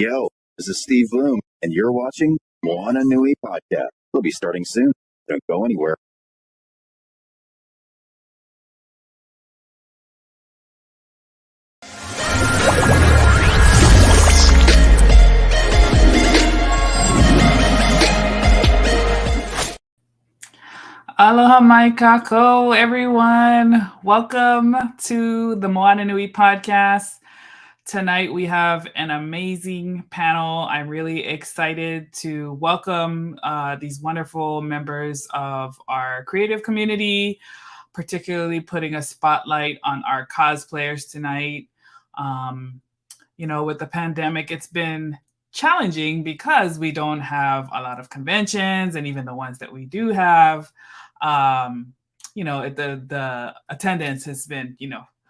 Yo, this is Steve Bloom, and you're watching Moana Nui podcast. We'll be starting soon. Don't go anywhere. Aloha mai kako, everyone. Welcome to the Moana Nui podcast. Tonight we have an amazing panel. I'm really excited to welcome these wonderful members of our creative community, particularly putting a spotlight on our cosplayers tonight. With the pandemic, it's been challenging because we don't have a lot of conventions, and even the ones that we do have, the attendance has been,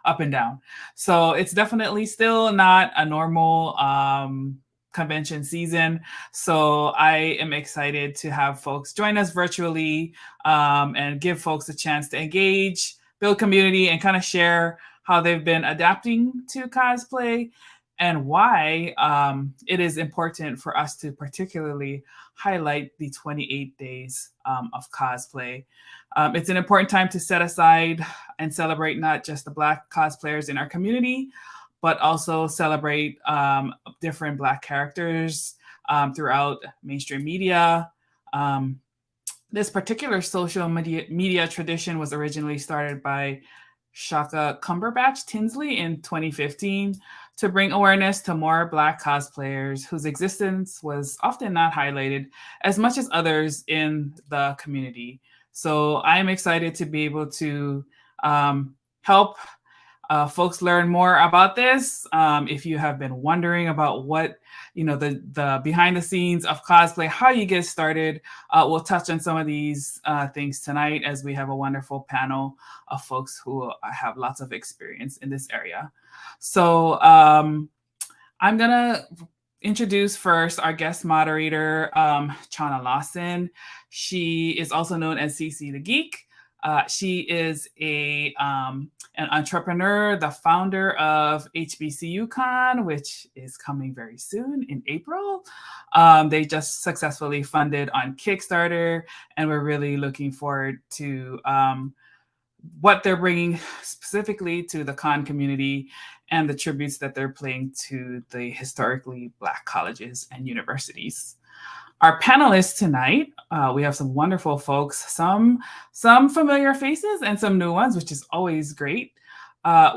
up and down. So it's definitely still not a normal convention season. So I am excited to have folks join us virtually and give folks a chance to engage, build community, and kind of share how they've been adapting to cosplay and why it is important for us to particularly highlight the 28 days of cosplay. It's an important time to set aside and celebrate not just the Black cosplayers in our community, but also celebrate different Black characters throughout mainstream media. This particular social media tradition was originally started by Shaka Cumberbatch Tinsley in 2015 to bring awareness to more Black cosplayers whose existence was often not highlighted as much as others in the community. So I'm excited to be able to help folks learn more about this. If you have been wondering about what, the behind the scenes of cosplay, how you get started, we'll touch on some of these things tonight as we have a wonderful panel of folks who have lots of experience in this area. So I'm going to introduce first our guest moderator, Chana Lawson. She is also known as CC the Geek. She is an entrepreneur, the founder of HBCU Con, which is coming very soon in April. They just successfully funded on Kickstarter, and we're really looking forward to what they're bringing specifically to the con community and the tributes that they're paying to the historically Black colleges and universities. Our panelists tonight, we have some wonderful folks, some familiar faces and some new ones, which is always great.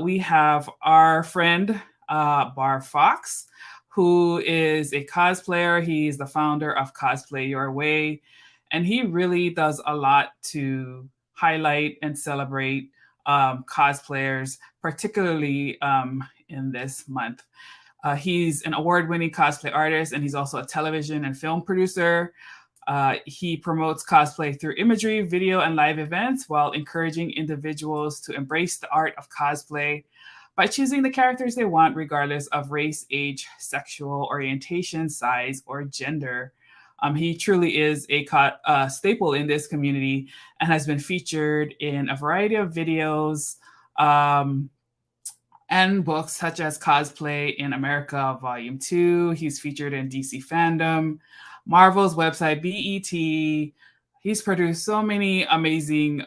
We have our friend, Barr Foxx, who is a cosplayer. He's the founder of Cosplay Your Way, and he really does a lot to highlight and celebrate cosplayers, particularly in this month. He's an award-winning cosplay artist, and he's also a television and film producer. He promotes cosplay through imagery, video, and live events while encouraging individuals to embrace the art of cosplay by choosing the characters they want, regardless of race, age, sexual orientation, size, or gender. He truly is a staple in this community and has been featured in a variety of videos and books such as Cosplay in America Volume 2. He's featured in DC Fandom, Marvel's website, BET. He's produced so many amazing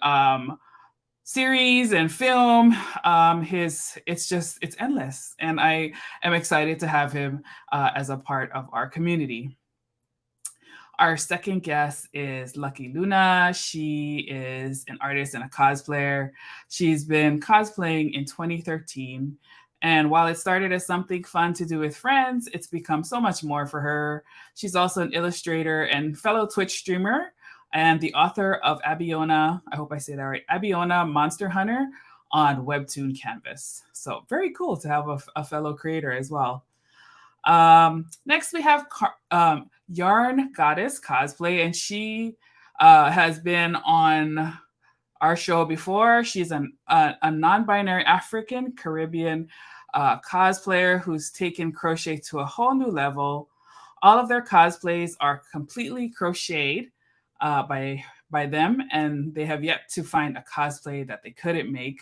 series and film. It's endless. And I am excited to have him as a part of our community. Our second guest is Lucky Luna. She is an artist and a cosplayer. She's been cosplaying in 2013. And while it started as something fun to do with friends, it's become so much more for her. She's also an illustrator and fellow Twitch streamer and the author of Abiona, I hope I say that right, Abiona Monster Hunter on Webtoon Canvas. So very cool to have a fellow creator as well. Next, we have Yarn Goddess Cosplay, and she has been on our show before. She's a non-binary African Caribbean cosplayer who's taken crochet to a whole new level. All of their cosplays are completely crocheted by them, and they have yet to find a cosplay that they couldn't make.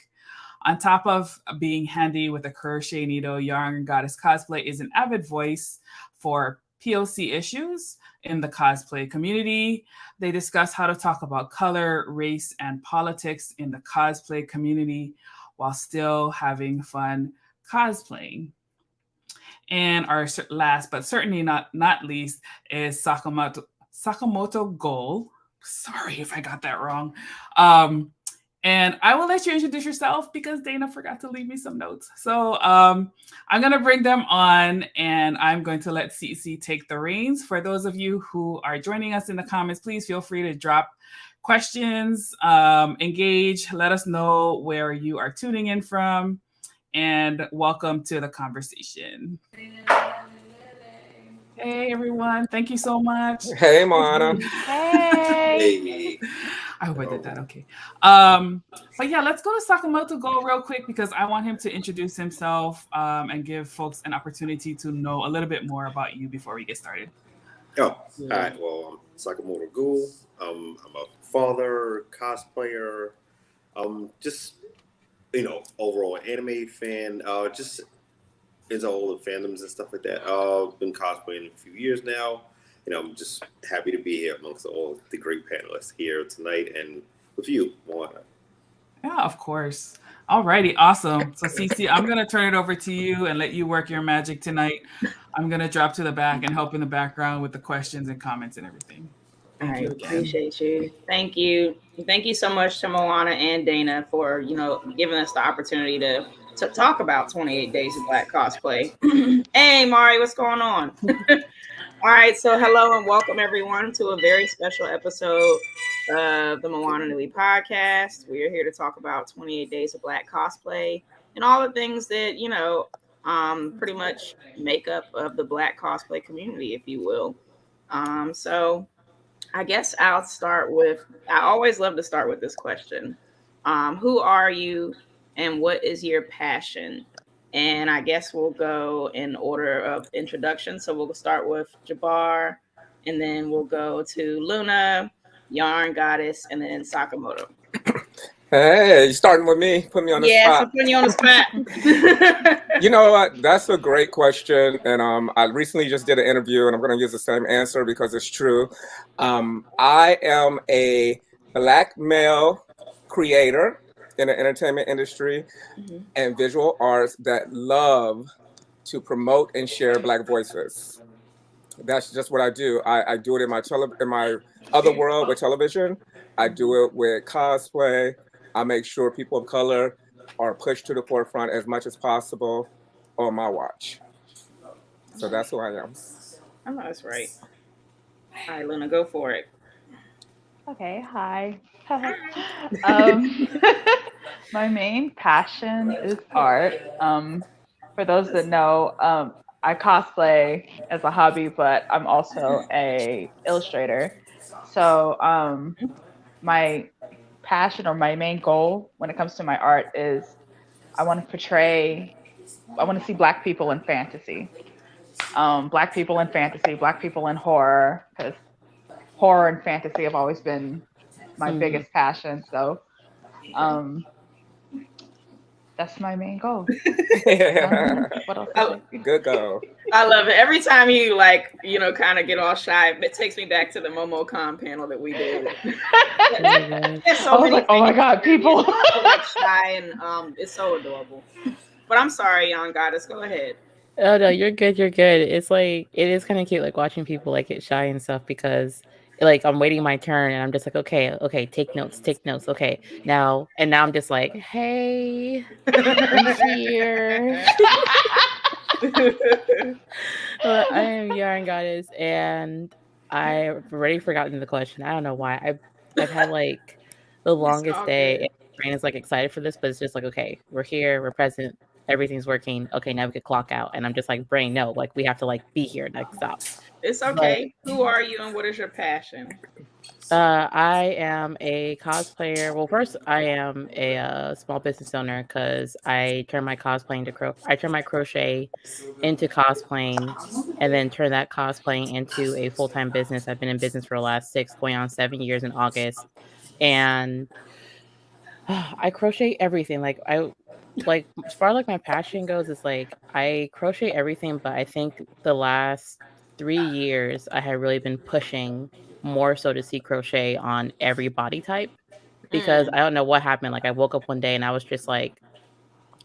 On top of being handy with a crochet needle, Yarn Goddess Cosplay is an avid voice for POC issues in the cosplay community. They discuss how to talk about color, race, and politics in the cosplay community while still having fun cosplaying. And our last, but certainly not least, is Sakamoto Ghoul. Sorry if I got that wrong. And I will let you introduce yourself because Dana forgot to leave me some notes. So I'm going to bring them on and I'm going to let Cece take the reins. For those of you who are joining us in the comments, please feel free to drop questions, engage, let us know where you are tuning in from, and welcome to the conversation. Hey everyone, thank you so much. Hey Moana. Hey. I hope I did that okay. But yeah, let's go to Sakamoto Ghoul real quick because I want him to introduce himself and give folks an opportunity to know a little bit more about you before we get started. Oh, all right. Well, I'm Sakamoto Ghoul. I'm a father, cosplayer, just overall anime fan. Just into all the fandoms and stuff like that. Been cosplaying a few years now. I'm just happy to be here amongst all the great panelists here tonight and with you, Moana. Yeah, of course. Alrighty, awesome. So Cece, I'm gonna turn it over to you and let you work your magic tonight. I'm gonna drop to the back and help in the background with the questions and comments and everything. Thank you again. Appreciate you. Thank you. Thank you so much to Moana and Dana for, giving us the opportunity to talk about 28 Days of Black Cosplay. Hey, Mari, what's going on? All right, so hello and welcome everyone to a very special episode of the Moana Nui podcast. We are here to talk about 28 Days of Black Cosplay and all the things that, pretty much make up of the Black cosplay community, if you will. So I guess I'll start with, I always love to start with this question. Who are you and what is your passion? And I guess we'll go in order of introduction. So we'll start with Jabbar, and then we'll go to Luna, Yarn Goddess, and then Sakamoto. Hey, you starting with me? Put me on the spot. Yes, I'm putting you on the spot. You know what? That's a great question. And I recently just did an interview, and I'm going to use the same answer because it's true. I am a Black male creator in the entertainment industry and visual arts that love to promote and share Black voices. That's just what I do. I do it in my other world with television. I do it with cosplay. I make sure people of color are pushed to the forefront as much as possible on my watch. So that's who I am. I know that's right. All right, Luna, go for it. Okay, hi. My main passion is art. For those that know, I cosplay as a hobby, but I'm also a illustrator. So my passion or my main goal when it comes to my art is I want to see Black people in fantasy. Black people in fantasy, Black people in horror, because horror and fantasy have always been my biggest passion. So that's my main goal. What else? Good go. I love it. Every time you kind of get all shy, it takes me back to the MomoCon panel that we did. Oh my God, people shy and it's so adorable. But I'm sorry, Young Goddess, go ahead. Oh no, you're good. You're good. It's like it is kind of cute, like watching people like get shy and stuff because like I'm waiting my turn and I'm just like, okay, take notes. Okay, now I'm just like, hey, I'm here. I am Yarn Goddess, and I've already forgotten the question. I don't know why. I've had like the longest day. And my brain is like excited for this, but it's just like, okay, we're here, we're present, everything's working. Okay, now we could clock out, and I'm just like, brain, no, like we have to like be here. Like stop. It's okay. But, who are you, and what is your passion? I am a cosplayer. Well, first, I am a small business owner because I turned my crochet into cosplaying, and then turned that cosplaying into a full-time business. I've been in business for the last going on 7 years in August, and I crochet everything. Like like as far like my passion goes, it's like I crochet everything, but I think the last 3 years I have really been pushing more so to see crochet on every body type because I don't know what happened. Like I woke up one day and I was just like,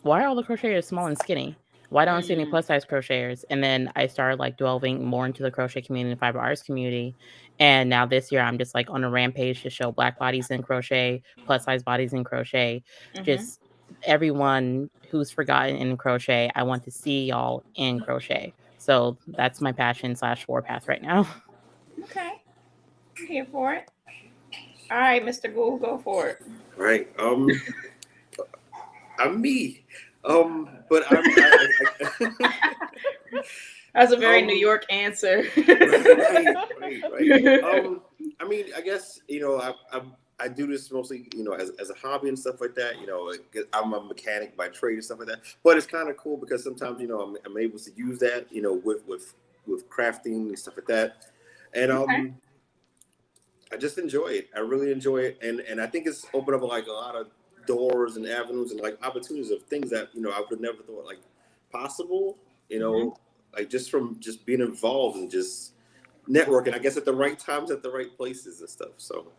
why are all the crocheters small and skinny? Why don't I see any plus size crocheters? And then I started like delving more into the crochet community and fiber arts community. And now this year I'm just like on a rampage to show black bodies in crochet, plus size bodies in crochet, just everyone who's forgotten in crochet. I want to see y'all in crochet. So that's my passion / warpath right now. Okay, I'm here for it. All right, Mr. Ghoul, go for it. Right. I'm me. But I'm. That's a very New York answer. right. I mean, I guess I do this mostly, as a hobby and stuff like that. I'm a mechanic by trade and stuff like that. But it's kind of cool because sometimes, I'm able to use that, with crafting and stuff like that. And I just enjoy it. I really enjoy it, and I think it's opened up like a lot of doors and avenues and like opportunities of things that I would have never thought like possible. Like just from just being involved and just networking. I guess at the right times, at the right places and stuff. So,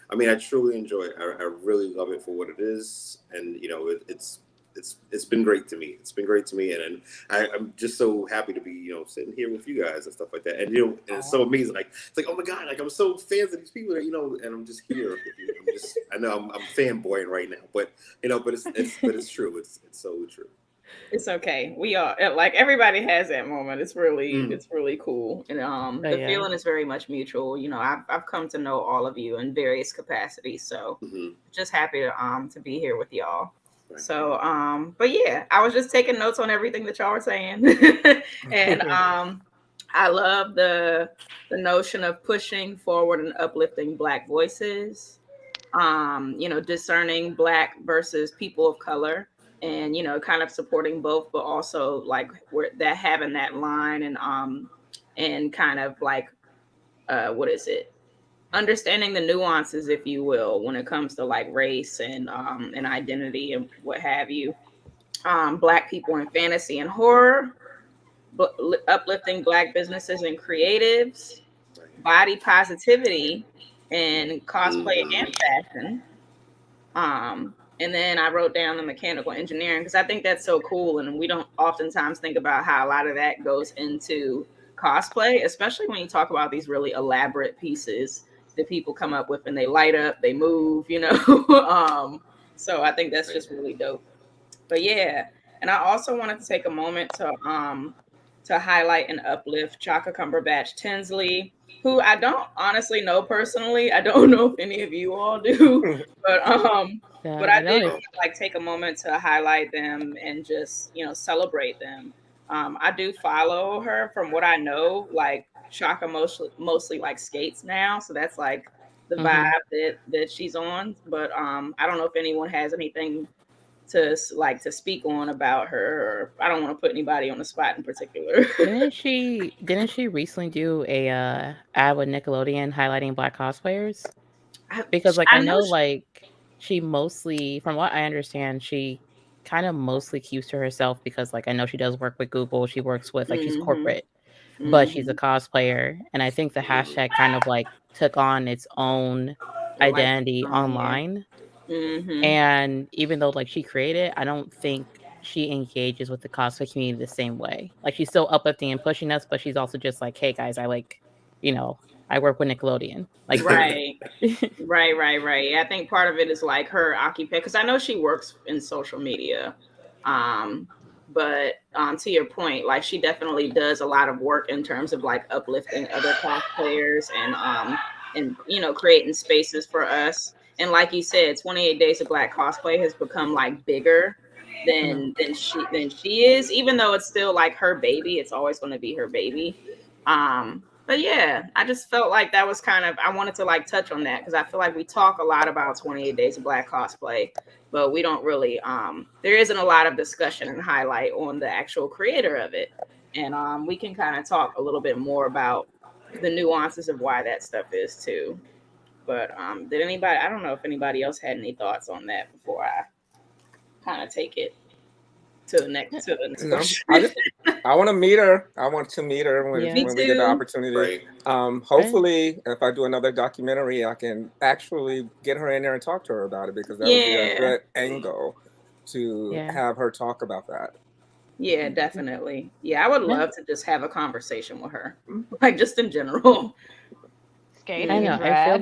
I mean, I truly enjoy it. I really love it for what it is, and it's been great to me. It's been great to me, and I'm just so happy to be sitting here with you guys and stuff like that. And and it's so amazing. Like it's like, oh my god, like I'm so fans of these people that and I'm just here with you. I know I'm fanboying right now, but but it's true. It's so true. It's okay. We are like everybody has that moment. It's really cool, and the feeling is very much mutual. I've come to know all of you in various capacities, so just happy to be here with y'all. Right. So but yeah, I was just taking notes on everything that y'all were saying, and I love the notion of pushing forward and uplifting Black voices, discerning Black versus people of color. And kind of supporting both, but also like where that having that line and kind of like what is it? Understanding the nuances, if you will, when it comes to like race and identity and what have you. Black people in fantasy and horror, uplifting Black businesses and creatives, body positivity, and cosplay and fashion. And then I wrote down the mechanical engineering because I think that's so cool. And we don't oftentimes think about how a lot of that goes into cosplay, especially when you talk about these really elaborate pieces that people come up with and they light up, they move, So I think that's just really dope. But yeah, and I also wanted to take a moment to highlight and uplift Chaka Cumberbatch Tinsley, who I don't honestly know personally. I don't know if any of you all do, but I did like take a moment to highlight them and just celebrate them. I do follow her from what I know. Like Chaka mostly like skates now, so that's like the vibe that she's on. But I don't know if anyone has anything to speak on about her, or I don't want to put anybody on the spot in particular. Didn't she recently do a ad with Nickelodeon highlighting Black cosplayers? Because like I know like she mostly, from what I understand, she kind of mostly keeps to herself because like I know she does work with Google, she works with like she's corporate, but she's a cosplayer, and I think the hashtag kind of like took on its own identity online. And even though like she created, I don't think she engages with the cosplay community the same way. Like she's still uplifting and pushing us, but she's also just like, hey guys, I like, I work with Nickelodeon. Like right. I think part of it is like her occupation, because I know she works in social media. But to your point, like she definitely does a lot of work in terms of like uplifting other cosplayers and creating spaces for us. And like you said, 28 Days of Black Cosplay has become like bigger than she is, even though it's still like her baby. It's always going to be her baby. But yeah, I just felt like that was kind of, I wanted to like touch on that because I feel like we talk a lot about 28 Days of Black Cosplay, but we don't really, there isn't a lot of discussion and highlight on the actual creator of it. And we can kind of talk a little bit more about the nuances of why that stuff is too. But did anybody, I don't know if anybody else had any thoughts on that before I kind of take it. to the next No, question. I want to meet her. I want to meet her when, Yeah. Me when we get the too. opportunity. Right. Hopefully, if I do another documentary, I can actually get her in there and talk to her about it, because that would be a Yeah. good angle to Yeah. have her talk about that. Yeah, definitely. Yeah, I would Yeah. love to just have a conversation with her, like just in general. Skating I is know. rad.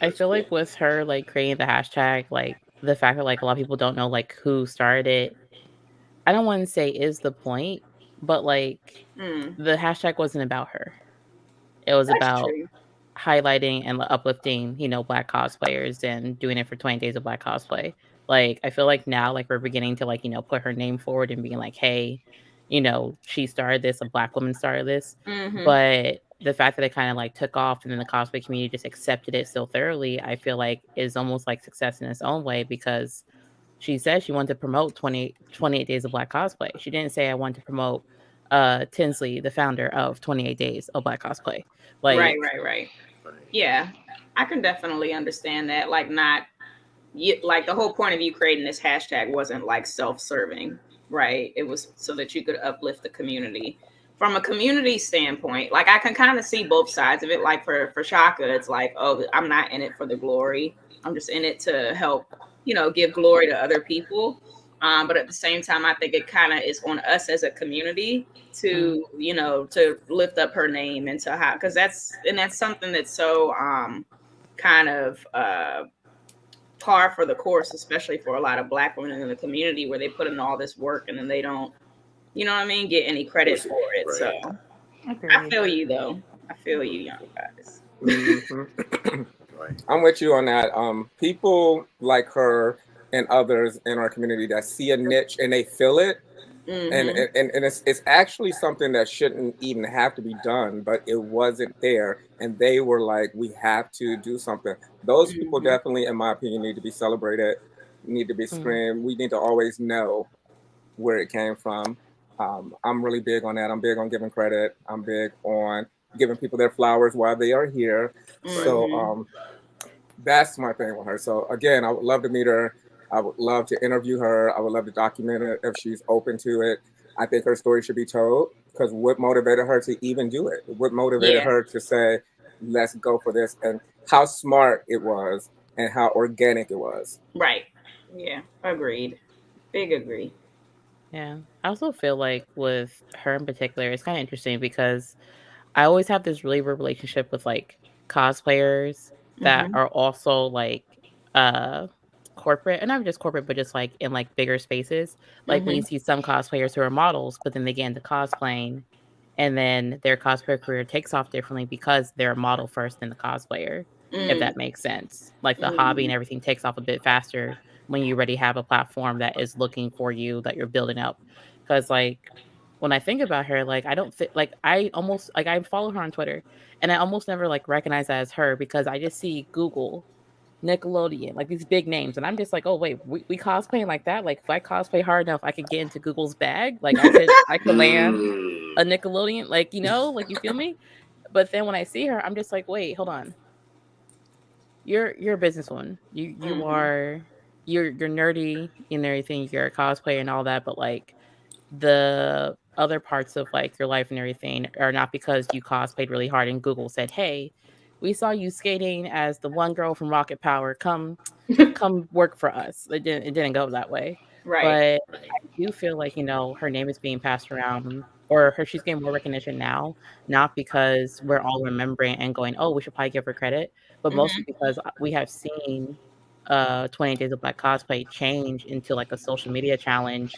I feel like with her like creating the hashtag, like the fact that like a lot of people don't know like who started it. I don't want to say is the point, but like Mm, the hashtag wasn't about her. It was that's about true. highlighting and uplifting, Black cosplayers and doing it for 20 days of Black cosplay. Like, I feel like now, like, we're beginning to, like, put her name forward and being like, hey, she started this, a Black woman started this. Mm-hmm. But the fact that it kind of like took off and then the cosplay community just accepted it so thoroughly, I feel like is almost like success in its own way, because she said she wanted to promote 28 Days of Black Cosplay. She didn't say I want to promote Tinsley, the founder of 28 Days of Black Cosplay. Right, Like, right. Yeah, I can definitely understand that. Like, like the whole point of you creating this hashtag wasn't like self-serving, right? It was so that you could uplift the community. From a community standpoint, like I can kind of see both sides of it. Like for Shaka, it's like, oh, I'm not in it for the glory. I'm just in it to help, give glory to other people. But at the same time, I think it kind of is on us as a community to, to lift up her name and to how, because that's something that's so kind of par for the course, especially for a lot of Black women in the community, where they put in all this work and then they don't, get any credit for it. Right. So Agreed. I feel you though. I feel you, young guys. Mhm. Right. I'm with you on that. People like her and others in our community that see a niche and they feel it, and Mhm. and it's actually something that shouldn't even have to be done, but it wasn't there, and they were like, we have to do something. Those people Mhm. definitely, in my opinion, need to be celebrated, need to be screamed. We need to always know where it came from. I'm really big on that. I'm big on giving credit. I'm big on giving people their flowers while they are here. So Mhm. that's my thing with her. So again, I would love to meet her. I would love to interview her. I would love to document it if she's open to it. I think her story should be told, because what motivated her to even do it? What motivated Yeah. her to say, let's go for this? And how smart it was and how organic it was. Right. Yeah. Agreed. Big agree. yeah. I also feel like with her in particular, it's kind of interesting because I always have this really weird relationship with like cosplayers that Mhm. are also like uh corporate, and not just corporate, but just like in like bigger spaces. Like when you Mhm. see some cosplayers who are models, but then they get into cosplaying and then their cosplayer career takes off differently because they're a model first than the cosplayer, if Mm. that makes sense. Like the hobby and Mhm. everything takes off a bit faster when you already have a platform that is looking for you, that you're building up. Because like when I think about her, like I don't think like I almost like I follow her on Twitter and I almost never like recognize that as her, because I just see Google, Nickelodeon, like these big names, and I'm just like, oh wait, we cosplaying like that? Like if I cosplay hard enough, I could get into Google's bag. Like I could land Mm. a Nickelodeon, like like you feel me? But then when I see her, I'm just like, wait, hold on. You're a businesswoman. You Mhm. are you're nerdy and everything. You're a cosplayer and all that, but like the other parts of like your life and everything are not because you cosplayed really hard and Google said, "Hey, we saw you skating as the one girl from Rocket Power. Come work for us." It didn't go that way. Right. But I do feel like, her name is being passed around, or she's getting more recognition now, not because we're all remembering and going, "Oh, we should probably give her credit," but mostly Mhm. because we have seen 20 Days of Black Cosplay change into like a social media challenge,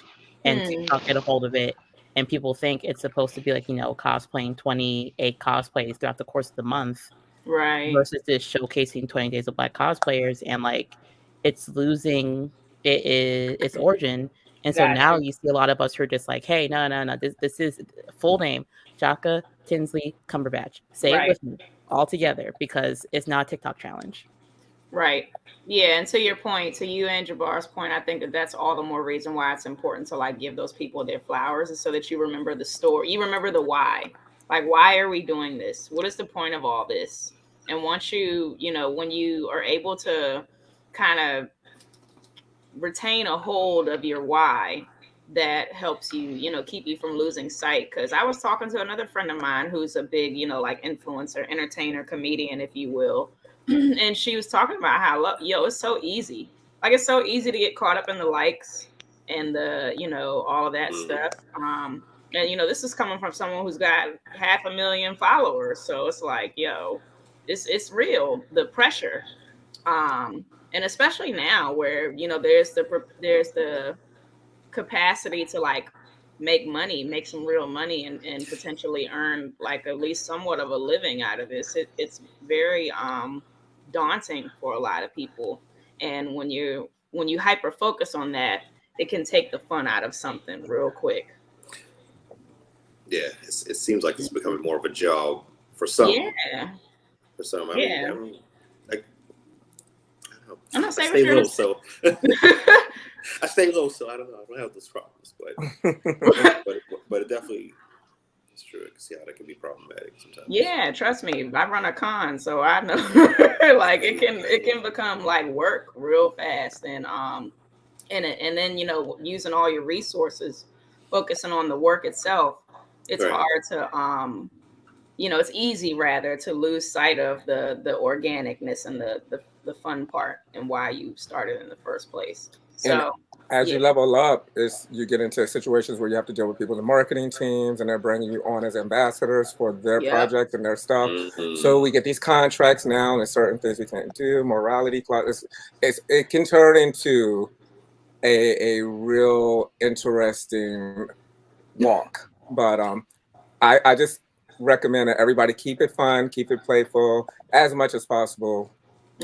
and Hmm. TikTok get a hold of it, and people think it's supposed to be like, cosplaying 28 cosplays throughout the course of the month Right. versus just showcasing 20 Days of Black cosplayers, and like it's losing its origin. And so Got now you. you see a lot of us who are just like, hey, no, this is full name, Shaka Tinsley Cumberbatch. Say it Right. with me all together, because it's not a TikTok challenge. Right. Yeah, and to your point, to you and Jabbar's point, I think that that's all the more reason why it's important to like give those people their flowers, is so that you remember the story. You remember the why. Like, why are we doing this? What is the point of all this? And once when you are able to kind of retain a hold of your why, that helps you, you know, keep you from losing sight. Because I was talking to another friend of mine who's a big, you know, like influencer, entertainer, comedian, if you will. And she was talking about how, yo, it's so easy. Like, it's so easy to get caught up in the likes and the, you know, all of that stuff. And, you know, this is coming from someone who's got 500,000 followers. So it's like, yo, it's real, the pressure. And especially now where, you know, there's the capacity to like make money, make some real money, and potentially earn like at least somewhat of a living out of this. It's very daunting for a lot of people. And when you hyper focus on that, it can take the fun out of something real quick. Yeah, it seems like it's becoming more of a job for some. Yeah. For some, I'm not saying I stay low, so I stay low, so I don't know. I don't have those problems, but it definitely is true. I can see how that can be problematic sometimes. Yeah, trust me, I run a con, so I know. Like it can become like work real fast, and then, you know, using all your resources, focusing on the work itself, it's hard to you know, it's easy rather to lose sight of the organicness and the fun part and why you started in the first place. So and as you level up, you get into situations where you have to deal with people in the marketing teams, and they're bringing you on as ambassadors for their projects and their stuff. So we get these contracts now, and there's certain things we can't do. Morality clause. It can turn into a real interesting walk. But I just recommend that everybody keep it fun, keep it playful as much as possible.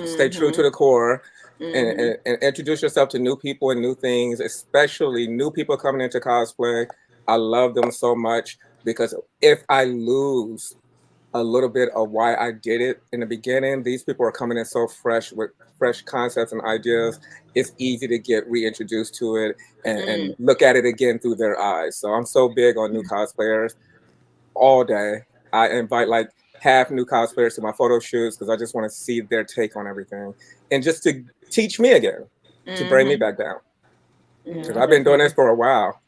Stay true to the core, and introduce yourself to new people and new things, especially new people coming into cosplay. I love them so much, because if I lose a little bit of why I did it in the beginning, these people are coming in so fresh with fresh concepts and ideas. It's easy to get reintroduced to it and look at it again through their eyes. So I'm so big on new cosplayers all day. I invite like half new cosplayers to my photo shoots because I just want to see their take on everything, and just to teach me again, to bring me back down. Because I've been doing this for a while.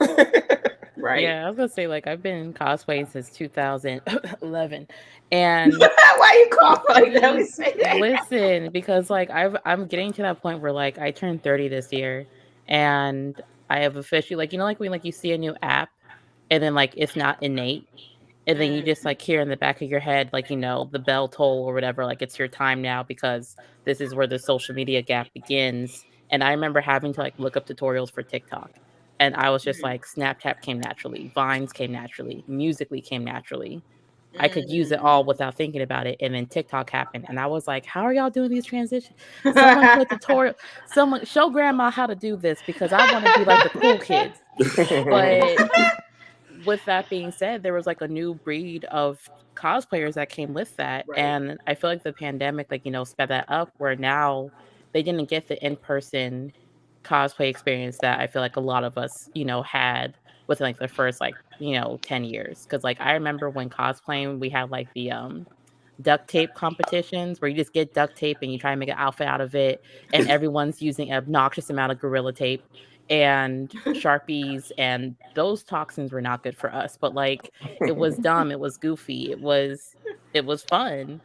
Right. Yeah, I was gonna say, like, I've been cosplaying since 2011, and why you cough like that? We say that. Listen, because like I'm getting to that point where like I turned 30 this year, and I have officially, like, you know, like when like you see a new app, and then like it's not innate, and then you just like hear in the back of your head, like, you know, the bell toll or whatever, like it's your time now, because this is where the social media gap begins. And I remember having to like look up tutorials for TikTok. And I was just like, Snapchat came naturally, Vines came naturally, Musically came naturally. I could use it all without thinking about it. And then TikTok happened. And I was like, how are y'all doing these transitions? Someone put tutorial, someone show grandma how to do this, because I want to be like the cool kids. But with that being said, there was like a new breed of cosplayers that came with that. And I feel like the pandemic, like, you know, sped that up, where now they didn't get the in-person cosplay experience that I feel like a lot of us, you know, had within like the first, like, you know, 10 years. Cause like I remember when cosplaying, we had like the duct tape competitions where you just get duct tape and you try and make an outfit out of it, and everyone's using an obnoxious amount of Gorilla Tape and Sharpies, and those toxins were not good for us. But like, it was dumb, it was goofy, it was fun.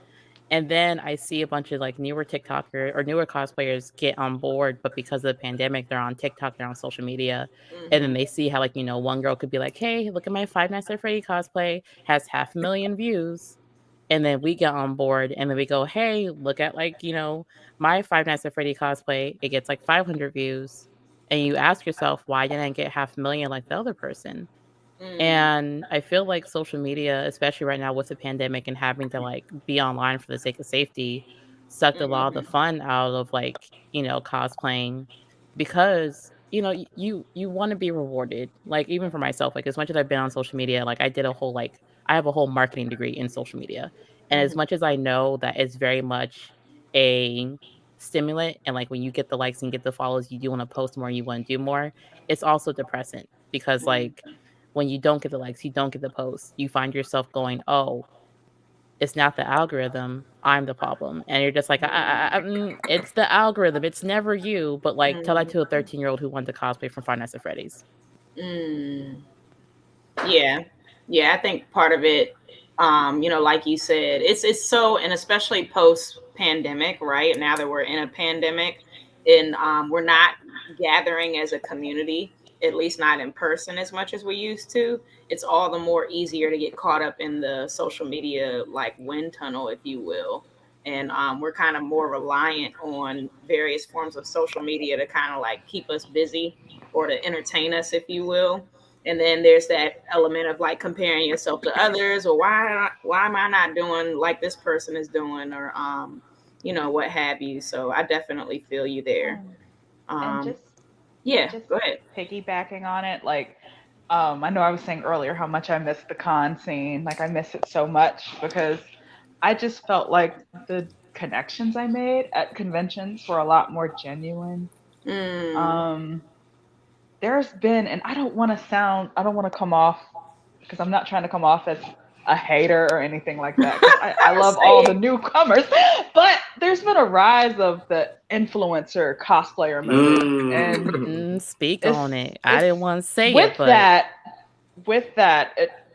And then I see a bunch of like newer TikToker or newer cosplayers get on board, but because of the pandemic, they're on TikTok, they're on social media, and then they see how, like, you know, one girl could be like, hey, look at my Five Nights at Freddy cosplay, has 500,000 views. And then we get on board, and then we go, hey, look at, like, you know, my Five Nights at Freddy cosplay, it gets like 500 views. And you ask yourself, why didn't I get 500,000 like the other person? And I feel like social media, especially right now with the pandemic and having to like be online for the sake of safety, sucked a lot of the fun out of, like, you know, cosplaying, because, you know, you want to be rewarded. Like, even for myself, like, as much as I've been on social media, like I have a whole marketing degree in social media. And as much as I know that it's very much a stimulant, and like when you get the likes and get the follows, you do want to post more, you want to do more, it's also depressant, because like when you don't get the likes, you don't get the posts, you find yourself going, oh, it's not the algorithm, I'm the problem. And you're just like, it's the algorithm, it's never you. But like, tell that to a 13-year-old who wanted to cosplay from Five Nights at Freddy's. Yeah. I think part of it, like you said, it's so, and especially post pandemic, right? Now that we're in a pandemic, and we're not gathering as a community, at least not in person as much as we used to. It's all the more easier to get caught up in the social media like wind tunnel, if you will. And we're kind of more reliant on various forms of social media to kind of like keep us busy or to entertain us, if you will. And then there's that element of like comparing yourself to others, or why am I not doing like this person is doing, or what have you. So I definitely feel you there. And just Go ahead. piggybacking on it, like I know I was saying earlier how much I miss the con scene. Like I miss it so much because I just felt like the connections I made at conventions were a lot more genuine. There's been, and I don't want to come off, because I'm not trying to come off as a hater or anything like that. 'Cause I love all the newcomers, but there's been a rise of the influencer cosplayer movement, and speak on it. I didn't want to say it, but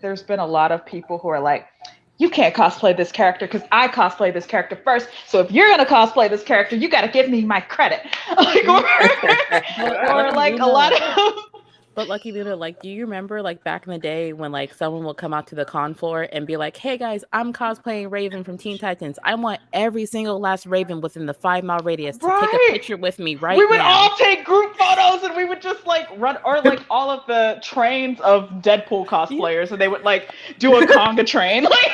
there's been a lot of people who are like, you can't cosplay this character because I cosplay this character first. So if you're gonna cosplay this character, you got to give me my credit. Like, or like a lot of. But Lucky Luna, like, do you remember like back in the day when like someone would come out to the con floor and be like, "Hey guys, I'm cosplaying Raven from Teen Titans. I want every single last Raven within the 5-mile radius to take a picture with me right now." We would all take group photos and we would just like run, or like all of the trains of Deadpool cosplayers, and they would like do a conga train like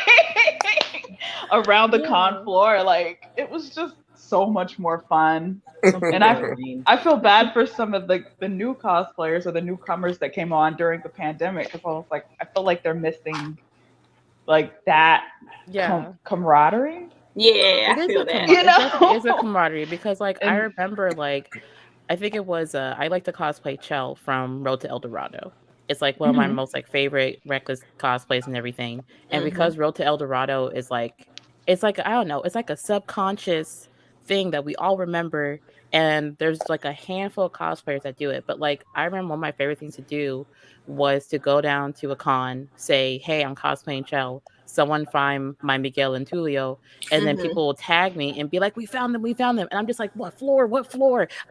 around the con floor. Like it was just so much more fun. And I feel bad for some of the new cosplayers or the newcomers that came on during the pandemic, because I was like, I feel like they're missing like that camaraderie. Yeah, I feel that. It is a camaraderie, because like I remember, like I think it was I like to cosplay Chell from Road to El Dorado. It's like one of my most like favorite reckless cosplays and everything. And because Road to El Dorado is like, it's like, I don't know, it's like a subconscious thing that we all remember, and there's like a handful of cosplayers that do it. But like I remember one of my favorite things to do was to go down to a con, say, "Hey, I'm cosplaying Chell," someone find my Miguel and Tulio, and then people will tag me and be like, we found them, and I'm just like, what floor,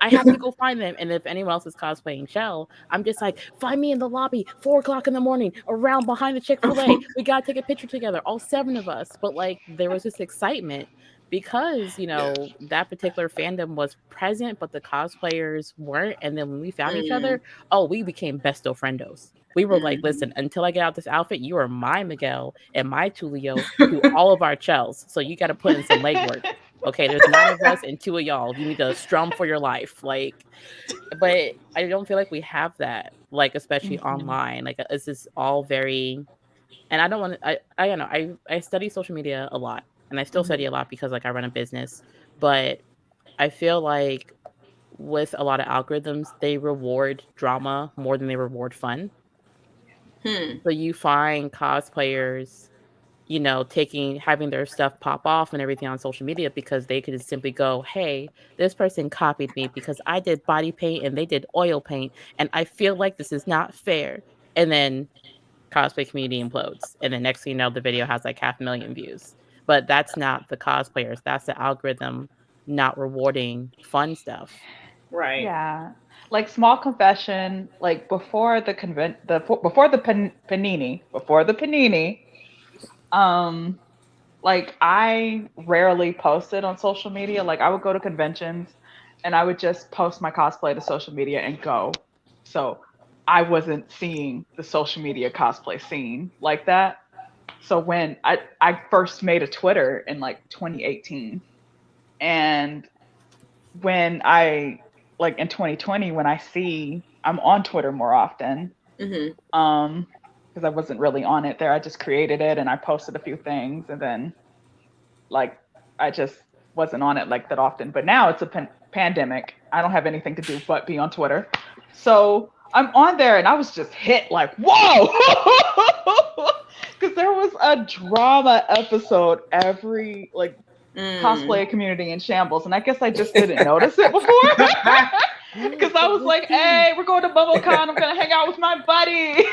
I have to go find them. And if anyone else is cosplaying Chell, I'm just like, find me in the lobby 4:00 in the morning around behind the Chick-fil-A. We gotta take a picture together, all 7 of us. But like there was this excitement because that particular fandom was present, but the cosplayers weren't. And then when we found each other, we became besto friendos. We were like, listen, until I get out this outfit, you are my Miguel and my Tulio to all of our Chells. So you got to put in some legwork. Okay, there's 9 of us and 2 of y'all. You need to strum for your life. Like, but I don't feel like we have that, like, especially online. Like, it's just all very, and I don't want to, I don't know, I study social media a lot, and I still study a lot because like I run a business, but I feel like with a lot of algorithms, they reward drama more than they reward fun. So you find cosplayers, having their stuff pop off and everything on social media because they could simply go, hey, this person copied me because I did body paint and they did oil paint, and I feel like this is not fair. And then cosplay community implodes. And then next thing you know, the video has like 500,000 views. But that's not the cosplayers. That's the algorithm not rewarding fun stuff. Right. Yeah. Like, small confession, like before the panini, like I rarely posted on social media. Like I would go to conventions and I would just post my cosplay to social media and go. So I wasn't seeing the social media cosplay scene like that. So when I first made a Twitter in like 2018, and when like in 2020, when I'm on Twitter more often, because I wasn't really on it there. I just created it and I posted a few things, and then like I just wasn't on it like that often. But now it's a pandemic. I don't have anything to do but be on Twitter. So I'm on there and I was just hit like, whoa! Because there was a drama episode every like cosplay community in shambles, and I guess I just didn't notice it before. Because I was like, hey, we're going to BubbleCon. I'm going to hang out with my buddy.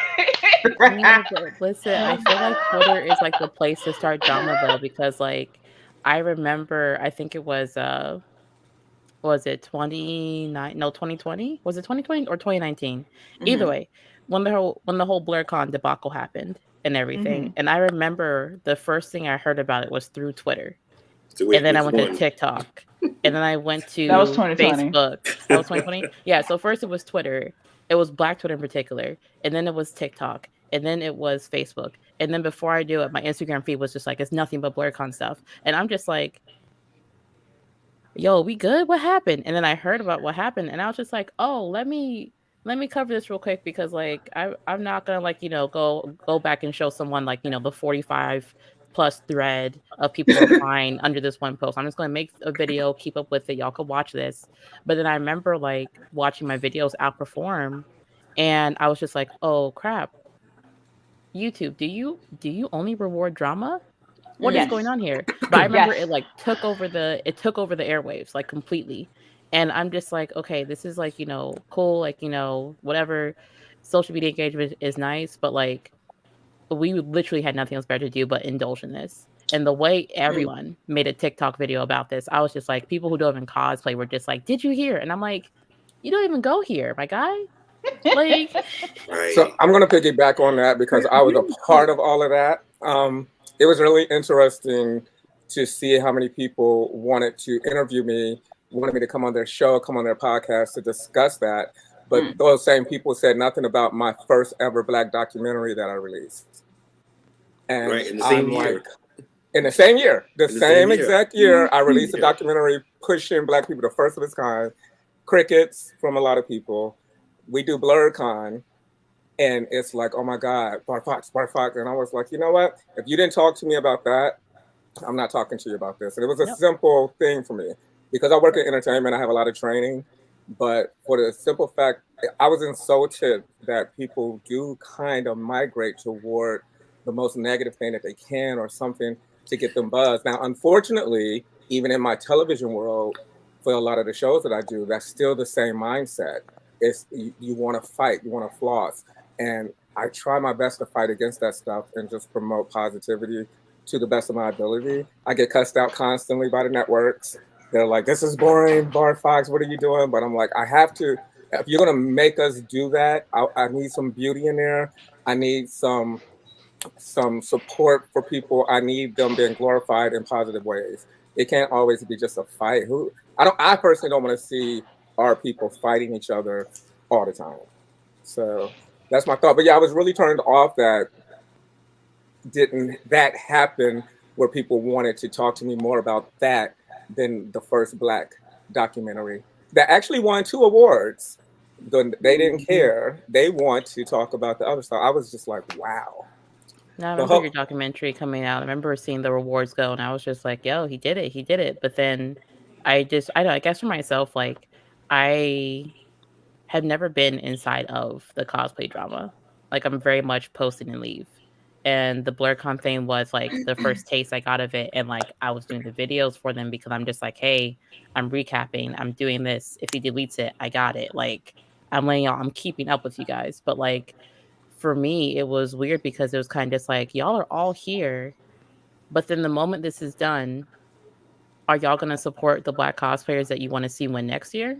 No, but listen, I feel like Twitter is like the place to start drama though, because like I remember, I think it was it 29? No, 2020? Was it 2020 or 2019? Either way, when the whole BlurCon debacle happened and everything, and I remember the first thing I heard about it was through Twitter. So And then I went to one? TikTok. And then I went to That was 2020. Facebook. That was 2020? Yeah, so first it was Twitter. It was Black Twitter in particular. And then it was TikTok. And then it was Facebook. And then before I do it, my Instagram feed was just like, it's nothing but BlurCon stuff. And I'm just like, yo, we good? What happened? And then I heard about what happened. And I was just like, oh, let me cover this real quick because like I'm not gonna like, go back and show someone like, the 45 plus thread of people replying under this one post. I'm just gonna make a video, keep up with it. Y'all could watch this. But then I remember like watching my videos outperform and I was just like, oh crap. YouTube, do you only reward drama? What is going on here? But I remember it like took over the airwaves like completely. And I'm just like, okay, this is like, cool, like, whatever. Social media engagement is nice, but like we literally had nothing else better to do but indulge in this. And the way everyone made a TikTok video about this, I was just like, people who don't even cosplay were just like, did you hear? And I'm like, you don't even go here, my guy. Like, so I'm gonna piggyback on that because I was a part of all of that. It was really interesting to see how many people wanted to interview me, wanted me to come on their show, come on their podcast to discuss that. But those same people said nothing about my first ever Black documentary that I released. And in the same year. In the same year, the same exact year, I released a documentary pushing Black people, the first of its kind. Crickets from a lot of people. We do BlurCon. And it's like, oh my God, Barr Foxx. And I was like, you know what? If you didn't talk to me about that, I'm not talking to you about this. And it was a simple thing for me because I work in entertainment. I have a lot of training. But for the simple fact, I was insulted that people do kind of migrate toward the most negative thing that they can or something to get them buzzed. Now, unfortunately, even in my television world, for a lot of the shows that I do, that's still the same mindset. It's you want to fight, you want to floss. And I try my best to fight against that stuff and just promote positivity to the best of my ability. I get cussed out constantly by the networks. They're like, this is boring, Barr Foxx, what are you doing? But I'm like, I have to, if you're gonna make us do that, I need some beauty in there. I need some support for people. I need them being glorified in positive ways. It can't always be just a fight. I personally don't want to see our people fighting each other all the time. So that's my thought. But yeah, I was really turned off that didn't that happen where people wanted to talk to me more about that than the first Black documentary that actually won 2 awards. They didn't care. They want to talk about the other stuff. I was just like, wow. No, I remember your documentary coming out. I remember seeing the rewards go, and I was just like, yo, he did it. But then I guess for myself, like, I had never been inside of the cosplay drama. Like, I'm very much post it and leave. And the BlurCon thing was like the first taste I got of it. And like, I was doing the videos for them because I'm just like, hey, I'm recapping. I'm doing this. If he deletes it, I got it. Like, I'm keeping up with you guys. But like, for me, it was weird because it was kind of just like, y'all are all here. But then the moment this is done, are y'all going to support the Black cosplayers that you want to see win next year?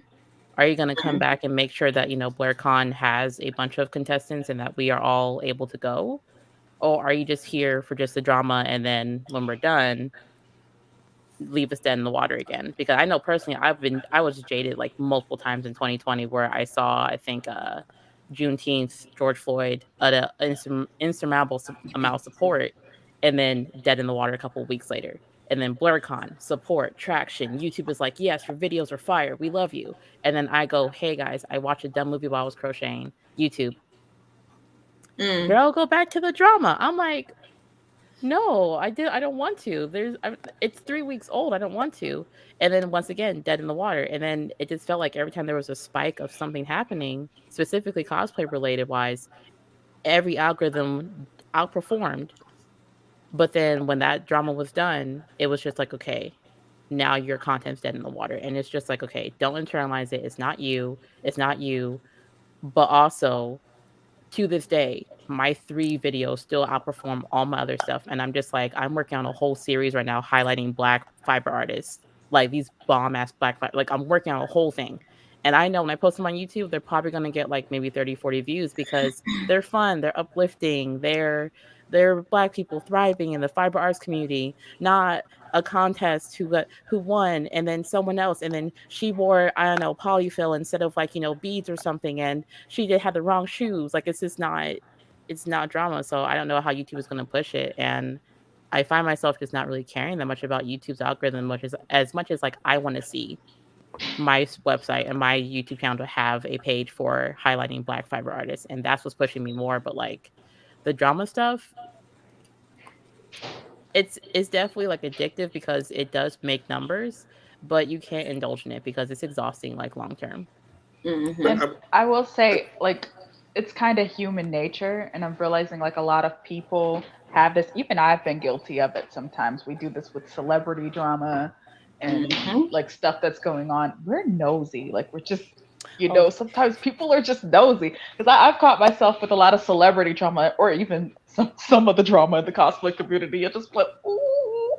Are you going to come back and make sure that, BlurCon has a bunch of contestants and that we are all able to go? Or are you just here for just the drama and then when we're done, leave us dead in the water again? Because I know personally, I was jaded like multiple times in 2020 where I saw, I think, Juneteenth, George Floyd at an insurmountable amount of support and then dead in the water a couple of weeks later. And then BlurCon, support, traction. YouTube is like, yes, your videos are fire. We love you. And then I go, hey guys, I watched a dumb movie while I was crocheting. YouTube. Girl, go back to the drama. I'm like, no, I don't want to. It's 3 weeks old. I don't want to. And then once again, dead in the water. And then it just felt like every time there was a spike of something happening, specifically cosplay related wise, every algorithm outperformed. But then when that drama was done, it was just like, okay, now your content's dead in the water. And it's just like, okay, don't internalize it. It's not you. It's not you. But also, to this day, my 3 videos still outperform all my other stuff. And I'm just like, I'm working on a whole series right now highlighting Black fiber artists, like these bomb ass Black fiber. Like, I'm working on a whole thing. And I know when I post them on YouTube, they're probably going to get like maybe 30, 40 views because they're fun, they're uplifting, they're Black people thriving in the fiber arts community, not a contest who won and then someone else and then she wore, I don't know, polyfill instead of like, beads or something, and she did have the wrong shoes. Like, it's just not, it's not drama. So I don't know how YouTube is going to push it. And I find myself just not really caring that much about YouTube's algorithm, as much as like I want to see my website and my YouTube channel to have a page for highlighting Black fiber artists, and that's what's pushing me more. But like the drama stuff, it's definitely like addictive because it does make numbers, but you can't indulge in it because it's exhausting like long term. And I will say, like, it's kind of human nature, and I'm realizing like a lot of people have this. Even I've been guilty of it sometimes. We do this with celebrity drama and like stuff that's going on. We're nosy. Like, we're just, sometimes people are just nosy. Because I've caught myself with a lot of celebrity drama, or even some of the drama in the cosplay community. I just flip, ooh.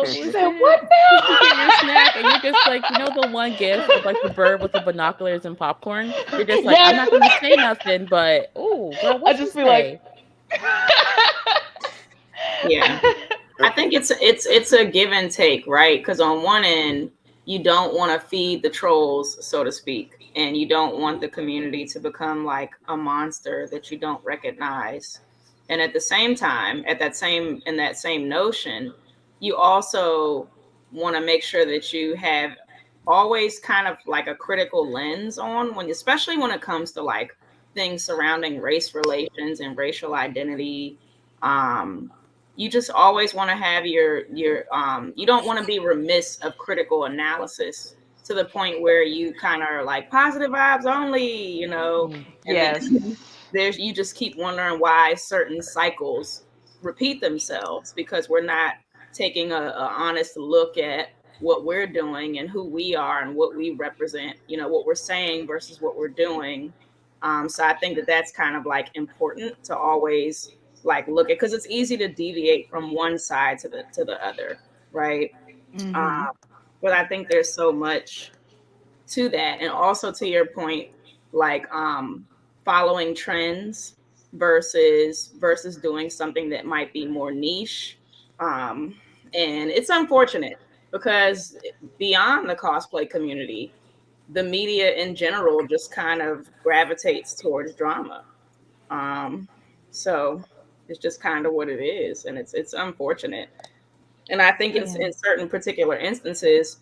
She said, what now? You get your snack and you're just like, the one gif of like the bird with the binoculars and popcorn. You're just like, I'm not gonna say nothing, but ooh, girl, what I just be like, yeah. I think it's a give and take, right? Because on one end, you don't want to feed the trolls, so to speak, and you don't want the community to become like a monster that you don't recognize. And at the same time, in that same notion, you also want to make sure that you have always kind of like a critical lens on especially when it comes to like things surrounding race relations and racial identity. You just always want to have your you don't want to be remiss of critical analysis to the point where you kind of are like positive vibes only, and yes. then you just keep wondering why certain cycles repeat themselves, because we're not taking a honest look at what we're doing and who we are and what we represent, what we're saying versus what we're doing. So I think that's kind of like important to always like look at, because it's easy to deviate from one side to the other, right? But I think there's so much to that, and also to your point, like following trends versus doing something that might be more niche. And it's unfortunate because beyond the cosplay community, the media in general just kind of gravitates towards drama. So it's just kind of what it is, and it's unfortunate. And I think in certain particular instances,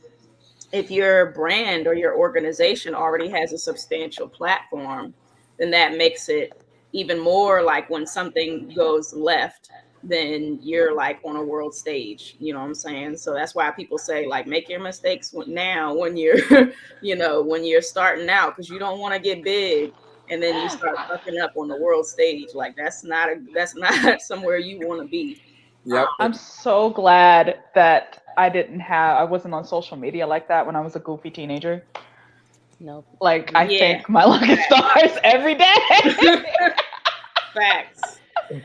if your brand or your organization already has a substantial platform, then that makes it even more like when something goes left, then you're like on a world stage, you know what I'm saying? So that's why people say like make your mistakes now when you're when you're starting out, because you don't want to get big and then you start fucking up on the world stage. Like that's not somewhere you want to be. Yep. I'm so glad that I wasn't on social media like that when I was a goofy teenager. Nope. Like I thank my lucky stars every day. Facts.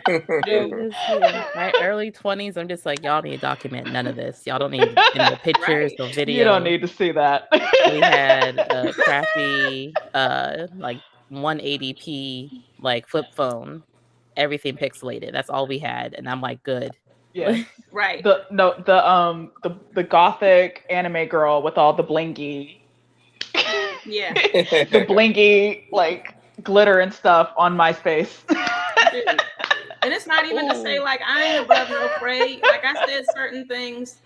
My early 20s, I'm just like, y'all need to document none of this. Y'all don't need any pictures or video. You don't need to see that. We had a crappy like 180p like flip phone, everything pixelated. That's all we had, and I'm like, good. Yeah. Right. The gothic anime girl with all the blingy. Yeah. The blingy like glitter and stuff on MySpace. Dude. And it's not even to say like I ain't above no fray. Like I said certain things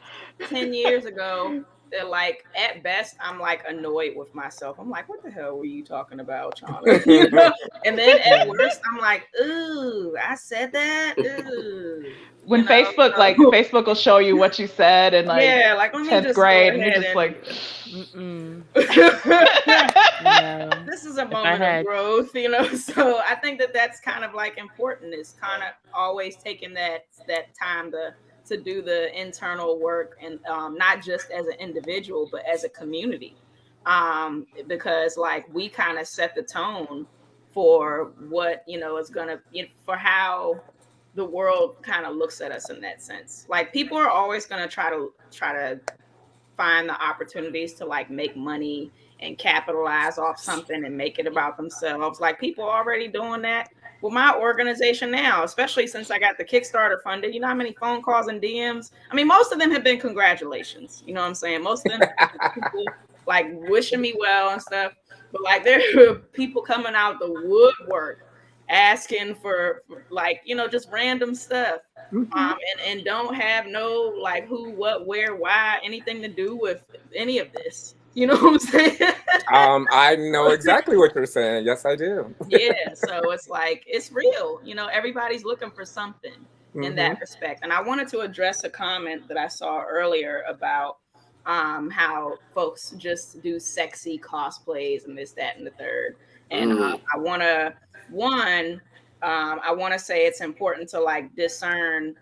10 years ago that like at best I'm like annoyed with myself. I'm like, what the hell were you talking about, Chana? And then at worst I'm like, ooh, I said that. Ooh. When Facebook will show you what you said in like 10th grade, and you're just like, this is a moment of growth, So I think that's kind of like important. Is kind of always taking that time to do the internal work, and not just as an individual, but as a community. Because like we kind of set the tone for what, you know, is gonna, for how the world kind of looks at us in that sense. Like people are always gonna try to find the opportunities to like make money and capitalize off something and make it about themselves. Like people are already doing that with my organization now, especially since I got the Kickstarter funded. You know how many phone calls and DMs? I mean, most of them have been congratulations. You know what I'm saying? Most of them have been people like wishing me well and stuff. But like there are people coming out the woodwork asking for like, you know, just random stuff. And don't have no like who, what, where, why, anything to do with any of this. You know what I'm saying? I know exactly what you're saying. Yes, I do. Yeah, so it's like it's real. You know, everybody's looking for something in that respect. And I wanted to address a comment that I saw earlier about how folks just do sexy cosplays and this, that, and the third. And I want to say it's important to like discern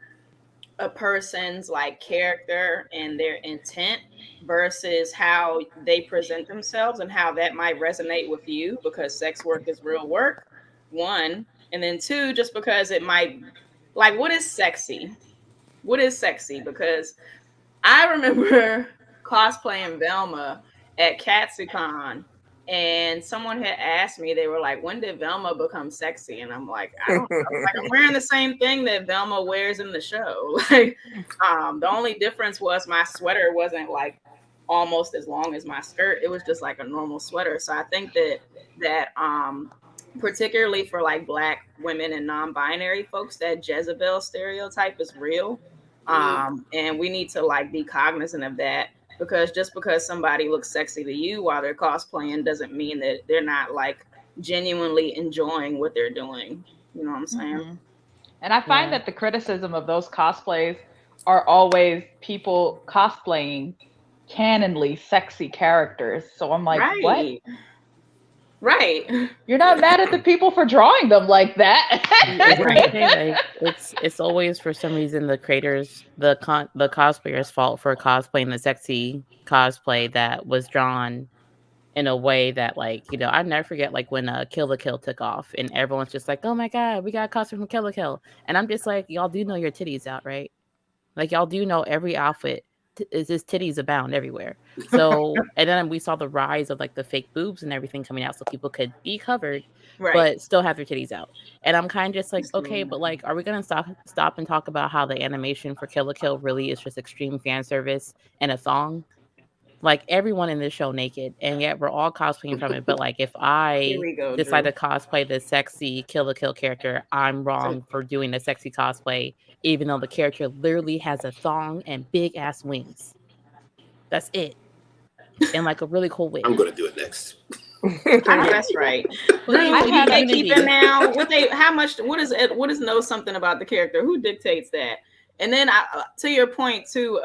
a person's like character and their intent versus how they present themselves and how that might resonate with you, because sex work is real work, one. And then two, just because it might, like, what is sexy? What is sexy? Because I remember cosplaying Velma at Katsucon, and someone had asked me, they were like, when did Velma become sexy? And I'm like, I don't know. Like, I'm wearing the same thing that Velma wears in the show. Like, the only difference was my sweater wasn't like almost as long as my skirt. It was just like a normal sweater. So I think that particularly for like Black women and non-binary folks, that Jezebel stereotype is real. And we need to like be cognizant of that. Because just because somebody looks sexy to you while they're cosplaying doesn't mean that they're not like genuinely enjoying what they're doing. You know what I'm saying? And I find that the criticism of those cosplays are always people cosplaying canonly sexy characters. So I'm like, what? Right. You're not mad at the people for drawing them like that. Right. Like, it's always for some reason the creators, the cosplayer's fault for cosplaying the sexy cosplay that was drawn in a way that, like, you know, I never forget like when Kill la Kill took off and everyone's just like, oh my god, we got a costume from Kill la Kill, and I'm just like, y'all do know your titties out, right? Like y'all do know every outfit is just titties abound everywhere. So and then we saw the rise of like the fake boobs and everything coming out so people could be covered but still have their titties out. And I'm kind of just like, okay, but like, are we gonna stop and talk about how the animation for Kill la Kill really is just extreme fan service and a thong? Like everyone in this show naked, and yet we're all cosplaying from it. But like, if I decide to cosplay the sexy Kill la Kill character, I'm wrong for doing a sexy cosplay, even though the character literally has a thong and big ass wings. That's it, and like a really cool wig. I'm gonna do it next. I know that's right. Well, do they keep it now? What is know something about the character? Who dictates that? And then to your point too,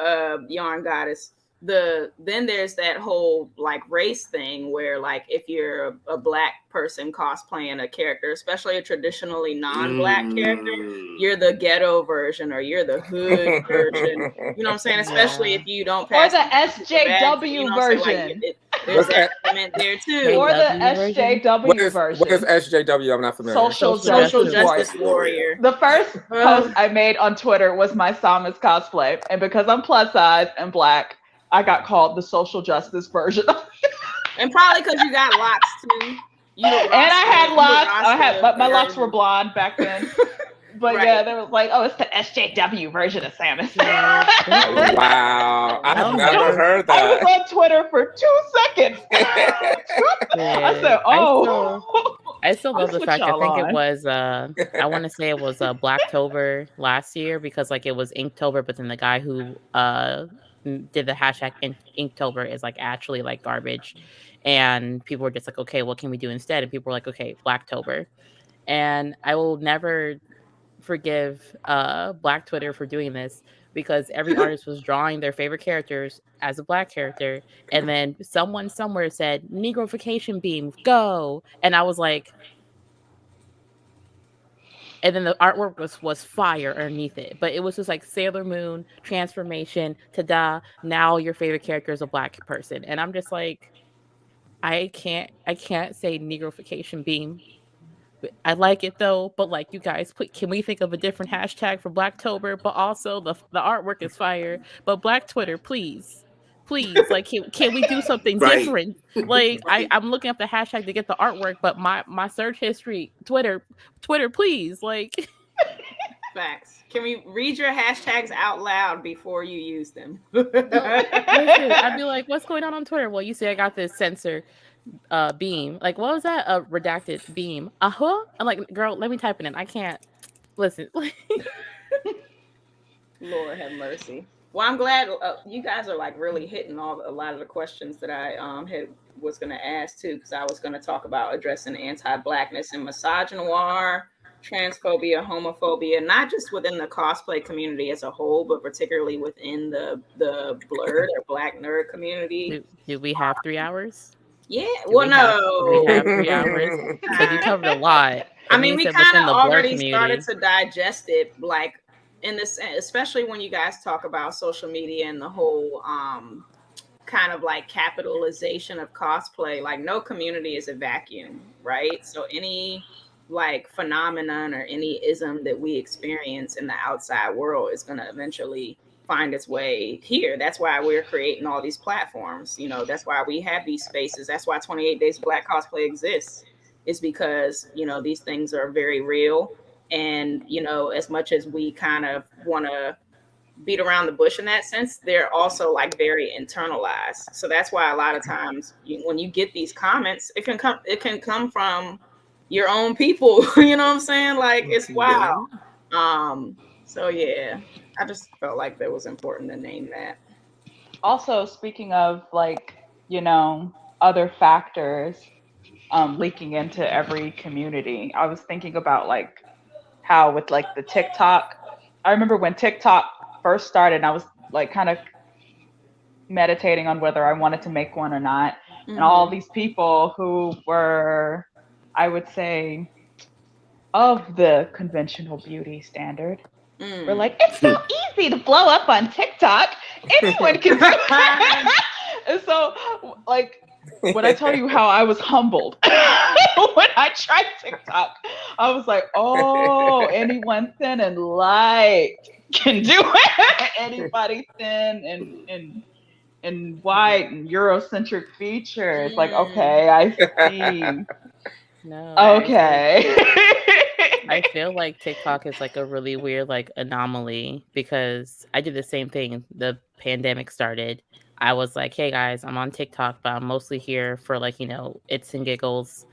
Yarn Goddess, then there's that whole like race thing where like if you're a Black person cosplaying a character, especially a traditionally non-Black character, you're the ghetto version or you're the hood version. You know what I'm saying? Especially if you don't pass. Or the SJW version. There's that element there too. Or the SJW version. What is SJW? I'm not familiar. Social Justice Warrior. The first post I made on Twitter was my Samus cosplay. And because I'm plus size and Black, I got called the social justice version. And probably because you got locks too. And I had locks. But my locks were blonde back then. But yeah, they was like, oh, it's the SJW version of Samus. Wow. I've never heard that. I was on Twitter for 2 seconds. I said, oh. I still love the fact, I think it was, I want to say it was Blacktober last year, because like it was Inktober, but then the guy who did the hashtag Inktober is like actually like garbage. And people were just like, okay, what can we do instead? And people were like, okay, Blacktober. And I will never forgive Black Twitter for doing this, because every artist was drawing their favorite characters as a Black character, and then someone somewhere said Negroification beam, go, and I was like, And then the artwork was fire underneath it. But it was just like Sailor Moon, transformation, ta-da, now your favorite character is a black person. And I'm just like, I can't say negrification beam. I like it though, but like you guys, can we think of a different hashtag for Blacktober? But also the artwork is fire. But Black Twitter, please, like can we do something Right. different? Like I'm looking up the hashtag to get the artwork, but my search history, Twitter, please, like. Facts. Can we read your hashtags out loud before you use them? Listen, I'd be like, what's going on Twitter? Well, you see, I got this censor beam. Like, what was that? A redacted beam. I'm like, girl, let me type it in. I can't listen. Lord have mercy. Well, I'm glad you guys are like really hitting a lot of the questions that I was going to ask too, because I was going to talk about addressing anti-blackness and misogynoir, transphobia, homophobia, not just within the cosplay community as a whole, but particularly within the blurred or black nerd community. Do we have 3 hours? Yeah, Do we have 3 hours? Because you covered a lot. I mean, we kind of already started to digest it, like in this, especially when you guys talk about social media and the whole kind of like capitalization of cosplay. Like, no community is a vacuum, right? So any like phenomenon or any ism that we experience in the outside world is going to eventually find its way here. That's why we're creating all these platforms. You know, that's why we have these spaces. That's why 28 Days of Black Cosplay exists, is because, you know, these things are very real. And, you know, as much as we kind of want to beat around the bush in that sense, they're also like very internalized. So that's why a lot of times when you get these comments, it can come from your own people. You know what I'm saying? Like, it's wild. So yeah, I just felt like that was important to name that. Also, speaking of like, you know, other factors leaking into every community, I was thinking about like how with like the TikTok, I remember when TikTok first started, and I was like kind of meditating on whether I wanted to make one or not. Mm-hmm. And all these people who were, I would say, of the conventional beauty standard, we're like, it's so easy to blow up on TikTok. Anyone can do it. And so, like, when I tell you how I was humbled when I tried TikTok, I was like, oh, anyone thin and light can do it. Anybody thin and white and Eurocentric features. Like, okay, I see. No. Okay. I feel like TikTok is like a really weird like anomaly, because I did the same thing. The pandemic started. I was like, hey guys, I'm on TikTok, but I'm mostly here for like, you know, it's and giggles.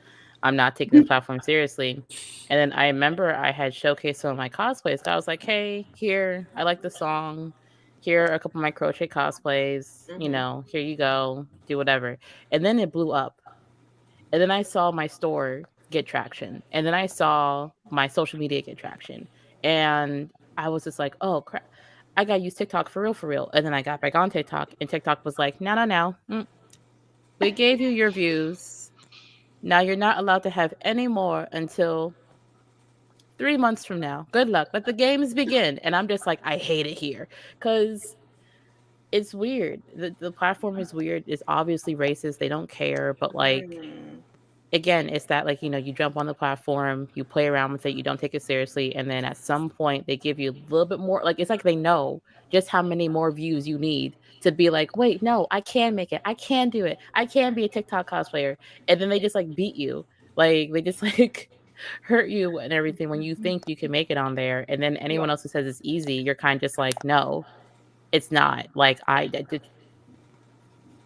I'm not taking the platform seriously. And then I remember I had showcased some of my cosplays. So I was like, hey, here, I like the song. Here are a couple of my crochet cosplays. You know, here you go. Do whatever. And then it blew up. And then I saw my store get traction. And then I saw my social media get traction. And I was just like, oh, crap. I got to use TikTok for real. And then I got back on TikTok, and TikTok was like, no. We gave you your views. Now you're not allowed to have any more until 3 months from now. Good luck. Let the games begin. And I'm just like, I hate it here, because it's weird. The platform is weird. It's obviously racist. They don't care. But like, again, it's that like, you know, you jump on the platform, you play around with it, you don't take it seriously. And then at some point they give you a little bit more, like, it's like they know just how many more views you need to be like, wait, no, I can make it. I can do it. I can be a TikTok cosplayer. And then they just like beat you. Like they just like hurt you and everything when you think you can make it on there. And then anyone else who says it's easy, you're kind of just like, no, it's not. Like it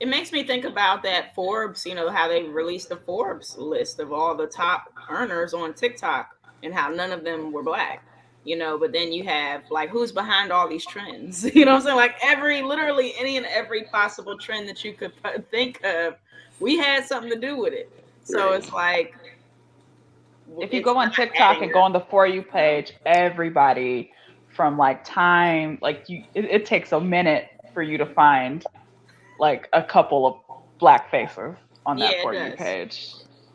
makes me think about that Forbes, you know, how they released the Forbes list of all the top earners on TikTok and how none of them were Black, you know, but then you have like, who's behind all these trends? You know what I'm saying? Like literally any and every possible trend that you could think of, we had something to do with it. So it's like, if you go on TikTok and go on the For You page, everybody from like time, like it takes a minute for you to find like a couple of Black faces on that For You page.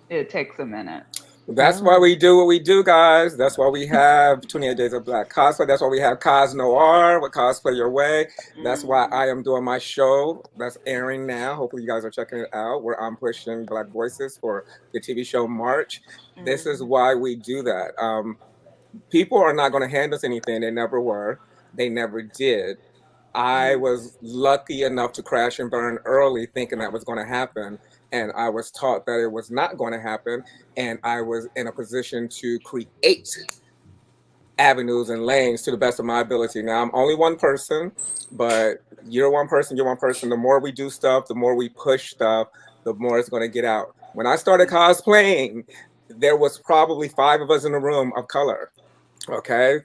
It takes a minute. That's why we do what we do, guys. That's why we have 28 Days of Black Cosplay. That's why we have Cos Noir with Cosplay Your Way. That's why I am doing my show that's airing now. Hopefully you guys are checking it out, where I'm pushing Black voices for the TV show March. This is why we do that. People are not going to hand us anything. They never were. They never did. I was lucky enough to crash and burn early thinking that was going to happen. And I was taught that it was not going to happen. And I was in a position to create avenues and lanes to the best of my ability. Now, I'm only one person, but you're one person, you're one person. The more we do stuff, the more we push stuff, the more it's going to get out. When I started cosplaying, there was probably 5 of us in the room of color. Okay.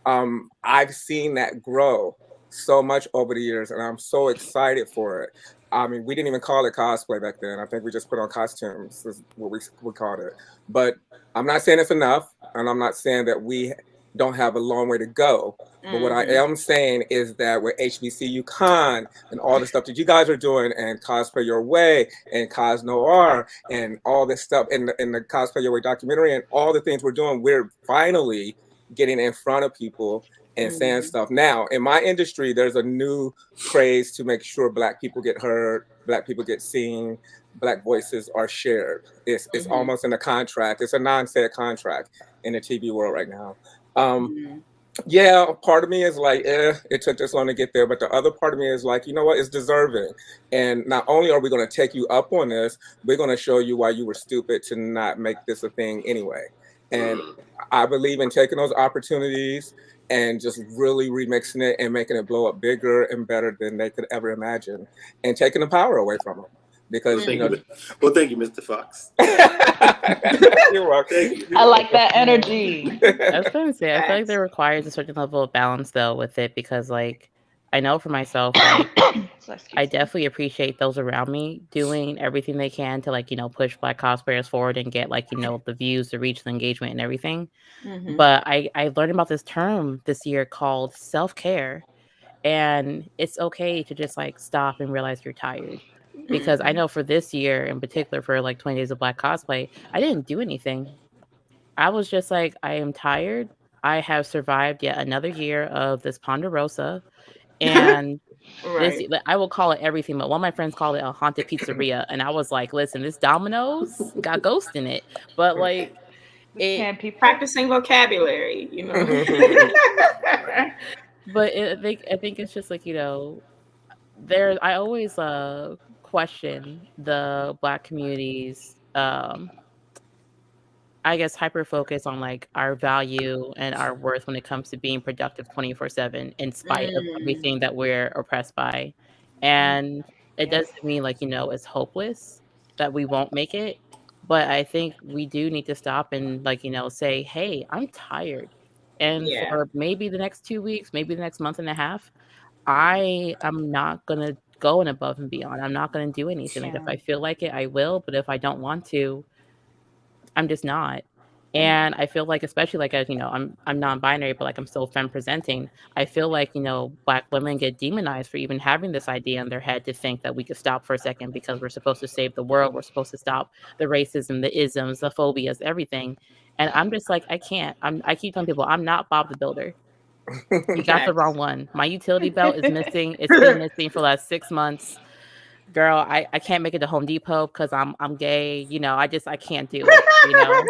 I've seen that grow so much over the years, and I'm so excited for it. I mean, we didn't even call it cosplay back then. I think we just put on costumes, is what we called it. But I'm not saying it's enough, and I'm not saying that we don't have a long way to go. But what I am saying is that with HBCU Con and all the stuff that you guys are doing, and Cosplay Your Way and Cos Noir and all this stuff in the Cosplay Your Way documentary and all the things we're doing, we're finally getting in front of people and saying stuff. Now, in my industry, there's a new craze to make sure Black people get heard, Black people get seen, Black voices are shared. It's almost in a contract. It's a non-said contract in the TV world right now. Yeah, part of me is like, it took this long to get there. But the other part of me is like, you know what, it's deserving. And not only are we going to take you up on this, we're going to show you why you were stupid to not make this a thing anyway. And I believe in taking those opportunities and just really remixing it and making it blow up bigger and better than they could ever imagine, and taking the power away from them. Because thank you, Mr. Foxx. You're welcome. I like that energy. I was going to say, I feel like there requires a certain level of balance though with it, because like I know for myself, like I definitely appreciate those around me doing everything they can to, like, you know, push Black cosplayers forward and get, like, you know, the views, the reach, the engagement and everything. But I learned about this term this year called self-care, and it's okay to just like stop and realize you're tired. Because I know for this year in particular, for like 20 Days of Black Cosplay, I didn't do anything. I was just like, I am tired. I have survived yet another year of this Ponderosa, and this, I will call it everything, but one of my friends called it a haunted pizzeria, and I was like, listen, this Domino's got ghost in it, but like, practicing vocabulary, you know. But I think it's just like, you know, I always question the Black community's I guess hyper focus on like our value and our worth when it comes to being productive 24/7 in spite of everything that we're oppressed by. And it doesn't mean like, you know, it's hopeless that we won't make it. But I think we do need to stop and, like, you know, say, hey, I'm tired. And for maybe the next 2 weeks, maybe the next month and a half, I am not going to go and above and beyond. I'm not going to do anything. Like, if I feel like it, I will. But if I don't want to, I'm just not. And I feel like, especially like, as you know, I'm non-binary, but like I'm still femme presenting. I feel like, you know, Black women get demonized for even having this idea in their head to think that we could stop for a second because we're supposed to save the world. We're supposed to stop the racism, the isms, the phobias, everything. And I'm just like, I can't. I keep telling people, I'm not Bob the Builder. You got the wrong one. My utility belt is missing. It's been missing for the last 6 months. Girl, I can't make it to Home Depot because I'm gay. You know, I can't do it. You know.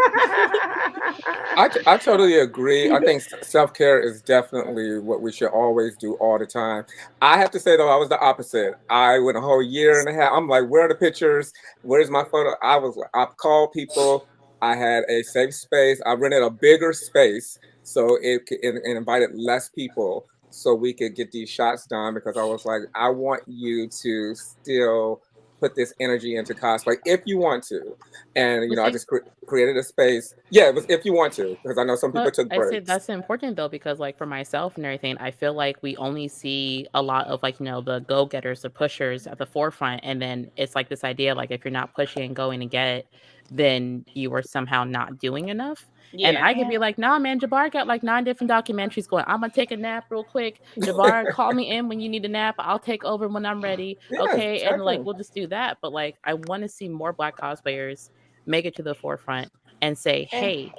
I totally agree. I think self-care is definitely what we should always do all the time. I have to say though, I was the opposite. I went a whole year and a half. I'm like, where are the pictures? Where's my photo? I called people. I had a safe space. I rented a bigger space so it invited less people, so we could get these shots done, because I was like, I want you to still put this energy into cosplay if you want to. And, you know, I just created a space. Yeah, it was if you want to, because I know some people took breaks. I say that's important though, because like for myself and everything, I feel like we only see a lot of like, you know, the go-getters, the pushers at the forefront. And then it's like this idea, like if you're not pushing and going to get it, then you are somehow not doing enough. And I could be like, nah, man, Jabbar got like 9 different documentaries going. I'm gonna take a nap real quick. Jabbar, call me in when you need a nap. I'll take over when I'm ready. Okay. Exactly. And like, we'll just do that. But like, I want to see more Black cosplayers make it to the forefront and say, hey,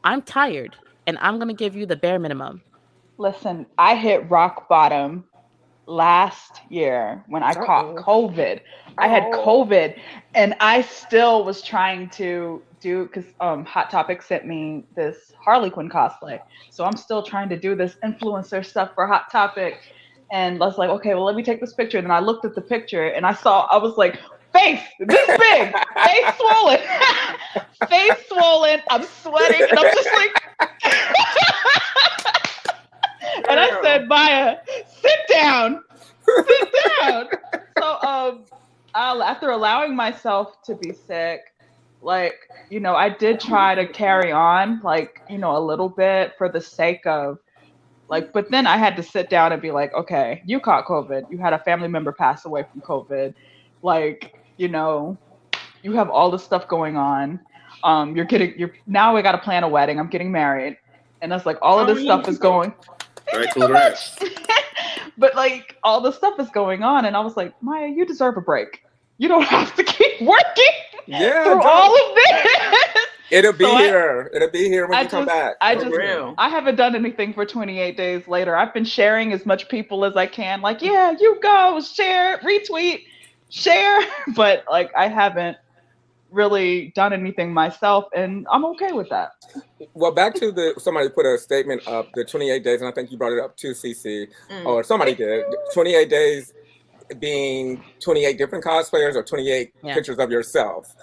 I'm tired and I'm going to give you the bare minimum. Listen, I hit rock bottom last year when I caught COVID. I had COVID and I still was trying to do, because Hot Topic sent me this Harley Quinn cosplay. So I'm still trying to do this influencer stuff for Hot Topic. And I was like, okay, well, let me take this picture. And then I looked at the picture and I was like, face this big, face swollen, face swollen. I'm sweating and I'm just like, and I said, Maya, sit down. So after allowing myself to be sick, like, you know, I did try to carry on, like, you know, a little bit for the sake of, like, but then I had to sit down and be like, okay, you caught COVID. You had a family member pass away from COVID. Like, you know, you have all this stuff going on. Now we got to plan a wedding. I'm getting married. And it's like, all of this stuff is going. Right, congrats. But like, all this stuff is going on. And I was like, Maya, you deserve a break. You don't have to keep working through all of this. It'll be here. It'll be here when you come back. I haven't done anything for 28 days later. I've been sharing as much people as I can. Like, yeah, you go, share, retweet, share. But like, I haven't really done anything myself, and I'm okay with that. Well, back to somebody put a statement up, the 28 days, and I think you brought it up too, CC, or somebody did. 28 days being 28 different cosplayers or 28 pictures of yourself.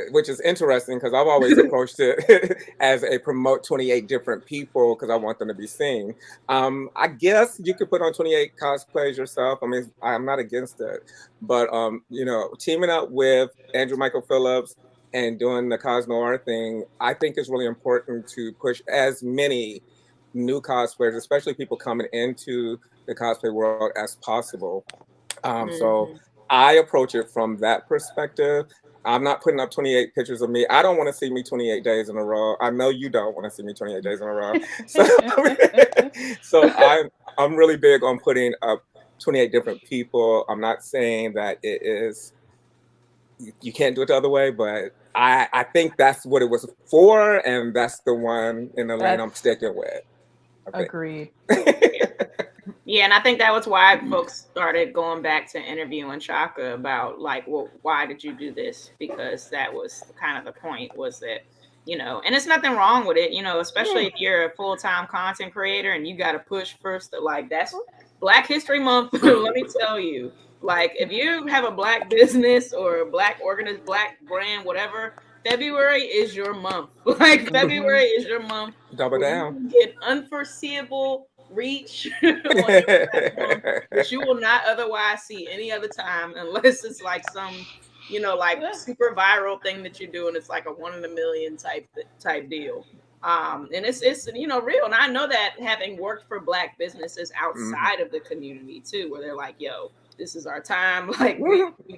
Which is interesting because I've always approached it as a promote 28 different people because I want them to be seen. I guess you could put on 28 cosplays yourself. I mean, I'm not against it, but you know, teaming up with Andrew Michael Phillips and doing the Cos Noir thing, I think is really important to push as many new cosplayers, especially people coming into the cosplay world, as possible. So I approach it from that perspective. I'm not putting up 28 pictures of me. I don't want to see me 28 days in a row. I know you don't want to see me 28 days in a row. So I'm really big on putting up 28 different people. I'm not saying that it is, you can't do it the other way, but I think that's what it was for, and that's the one in the lane I'm sticking with. Agreed. Yeah, and I think that was why folks started going back to interviewing Chaka about, like, well, why did you do this? Because that was kind of the point, was that, you know, and it's nothing wrong with it, you know, especially if you're a full-time content creator and you got to push first, like, that's Black History Month. Let me tell you, like, if you have a Black business or a Black organization, Black brand, whatever, February is your month. Like, February is your month. Double down. You get unforeseeable reach that you will not otherwise see any other time, unless it's like some, you know, like super viral thing that you do and it's like a 1 in a million type deal. And it's you know, real. And I know that, having worked for Black businesses outside of the community too, where they're like, yo, this is our time. Like,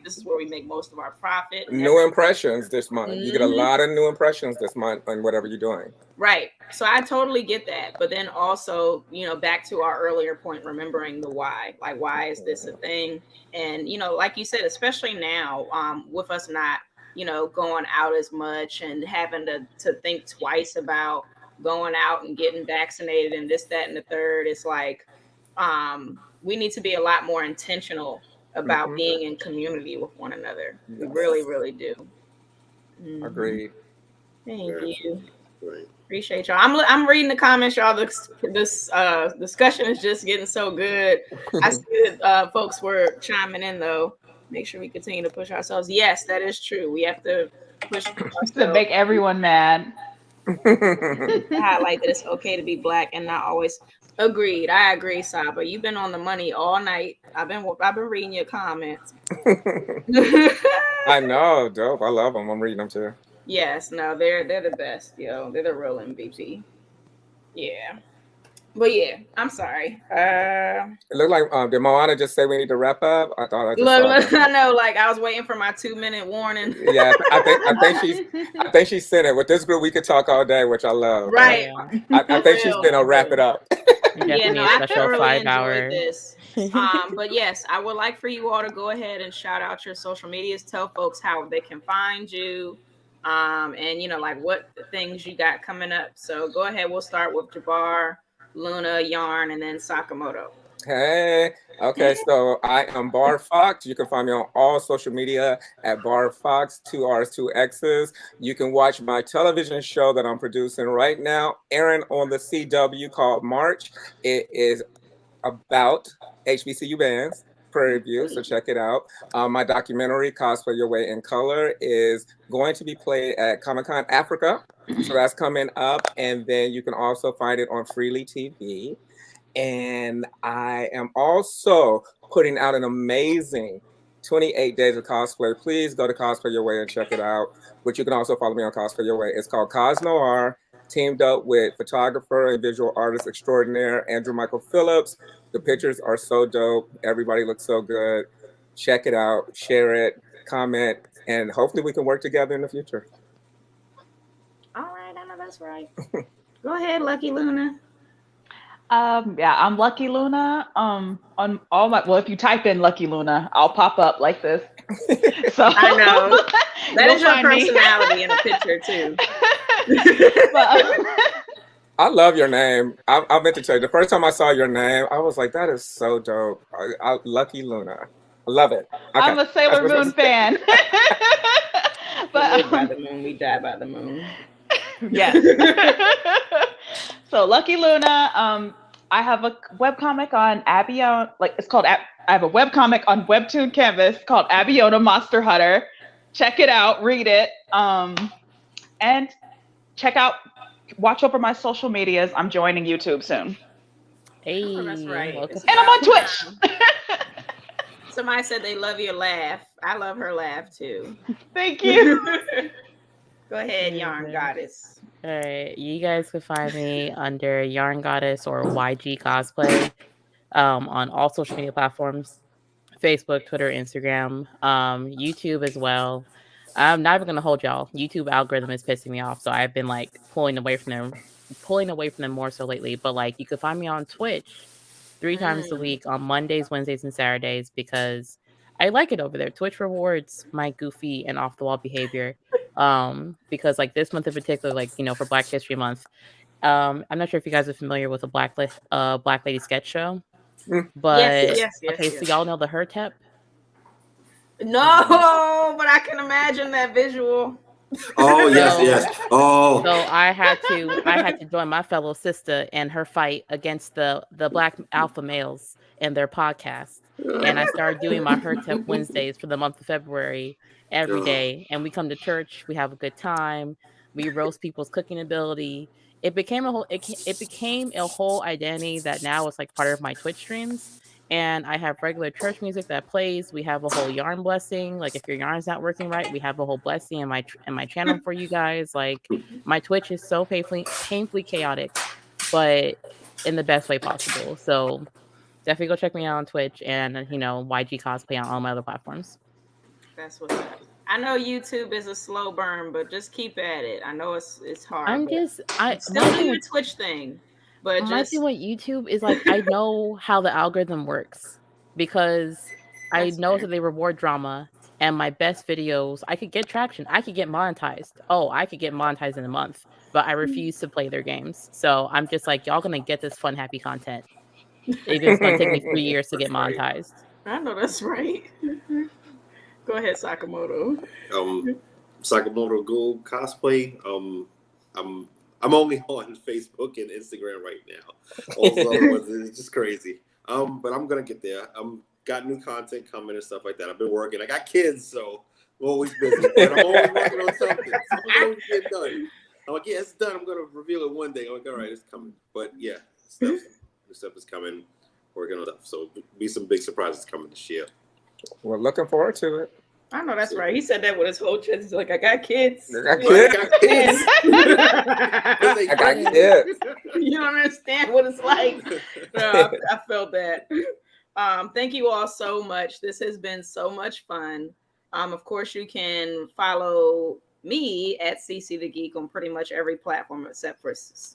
this is where we make most of our profit. New impressions this month. You get a lot of new impressions this month on whatever you're doing. Right. So I totally get that. But then also, you know, back to our earlier point, remembering the why. Like, why is this a thing? And, you know, like you said, especially now, with us not, you know, going out as much and having to think twice about going out and getting vaccinated and this, that, and the third. It's like, we need to be a lot more intentional about being in community with one another. We really, really do. Agreed. Thank you. Great. Appreciate y'all. I'm reading the comments, y'all. This discussion is just getting so good. I see that folks were chiming in, though. Make sure we continue to push ourselves. Yes, that is true. We have to push ourselves. To make everyone mad. Highlight that it's okay to be Black and not always. Agreed. I agree, Saba. You've been on the money all night. I've been reading your comments. I know, dope. I love them. I'm reading them too. Yes, no, they're the best, yo. They're the real MVP. Yeah. But yeah, I'm sorry. It looked like did Moana just say we need to wrap up? I thought I just look, I know, like I was waiting for my 2-minute warning. Yeah, I think she sent it. With this group, we could talk all day, which I love. Right. I think she's gonna wrap it up. Yeah, no, I thoroughly enjoyed this. But yes, I would like for you all to go ahead and shout out your social medias. Tell folks how they can find you. and like what things you got coming up. So go ahead. We'll start with Jabbar, Luna, Yarn, and then Sakamoto. Hey, okay, so I am Barr Foxx. You can find me on all social media at Barr Foxx, 2 R's, 2 X's. You can watch my television show that I'm producing right now, airing on the CW, called March. It is about HBCU bands, Prairie View, so check it out. My documentary, Cosplay Your Way in Color, is going to be played at Comic-Con Africa, so that's coming up. And then you can also find it on Freely TV. And I am also putting out an amazing 28 days of cosplay. Please go to Cosplay Your Way and check it out. But you can also follow me on Cosplay Your Way. It's called Cos Noir, teamed up with photographer and visual artist extraordinaire Andrew Michael Phillips. The pictures are so dope. Everybody looks so good. Check it out, share it, comment, and hopefully we can work together in the future. All right, I know that's right. Go ahead, Lucky Luna. Yeah, I'm Lucky Luna. On all my, well, if you type in Lucky Luna, I'll pop up like this. So I know that is your personality in a picture too. I love your name. I meant to tell you, the first time I saw your name, I was like, that is so dope. Lucky Luna. I love it. Okay. I'm a Sailor Moon fan. But we live by the moon, we die by the moon. Yes. So Lucky Luna, I have a webcomic on Abiona, it's called, I have a webcomic on Webtoon Canvas called Abiona Monster Hunter. Check it out, read it, and watch over my social medias. I'm joining YouTube soon. Hey, that's right. Welcome. And I'm on Twitch. Somebody said they love your laugh. I love her laugh too. Thank you. Go ahead, Yarn Goddess. All right, you guys can find me under Yarn Goddess or YG Cosplay on all social media platforms, Facebook, Twitter, Instagram, YouTube as well. I'm not even gonna hold y'all. YouTube algorithm is pissing me off, so I've been pulling away from them more so lately. But you can find me on Twitch 3 times a week on Mondays, Wednesdays, and Saturdays because I like it over there. Twitch rewards my goofy and off the wall behavior. Because this month in particular, for Black History Month, I'm not sure if you guys are familiar with a Black Lady sketch show, but yes, so y'all know the Hertep? No, but I can imagine that visual. Oh yes. Oh, so I had to join my fellow sister in her fight against the Black alpha males and their podcast, and I started doing my Hertep Wednesdays for the month of February. Every day, and we come to church, we have a good time, we roast people's cooking ability. It became a whole identity that now is part of my Twitch streams, and I have regular church music that plays. We have a whole yarn blessing, if your yarn's not working right, we have a whole blessing in my channel for you guys. My Twitch is so painfully chaotic, but in the best way possible. So definitely go check me out on Twitch and YG Cosplay on all my other platforms. That's what's up. I know YouTube is a slow burn, but just keep at it. I know it's hard. Still do your Twitch thing, but my thing with YouTube is I know how the algorithm works because I know that they reward drama, and my best videos, I could get traction, I could get monetized. I could get monetized in a month, but I refuse to play their games. So I'm just y'all gonna get this fun, happy content. It's gonna take me 3 years to get monetized. I know that's right. Go ahead, Sakamoto. Sakamoto Ghoul Cosplay. I'm only on Facebook and Instagram right now. Also, it's just crazy. But I'm gonna get there. Got new content coming and stuff like that. I've been working. I got kids, so I'm always busy. But I'm always working on something. Something always get done. I'm like, yeah, it's done. I'm gonna reveal it one day. I'm like, all right, it's coming. But yeah, new stuff is coming. Working on stuff. So be some big surprises coming this year. We're looking forward to it. I know that's right. He said that with his whole chest. He's like, I got kids. I got kids. I got kids. You don't understand what it's like. No, I felt that. Thank you all so much. This has been so much fun. Of course, you can follow me at CC the Geek on pretty much every platform except for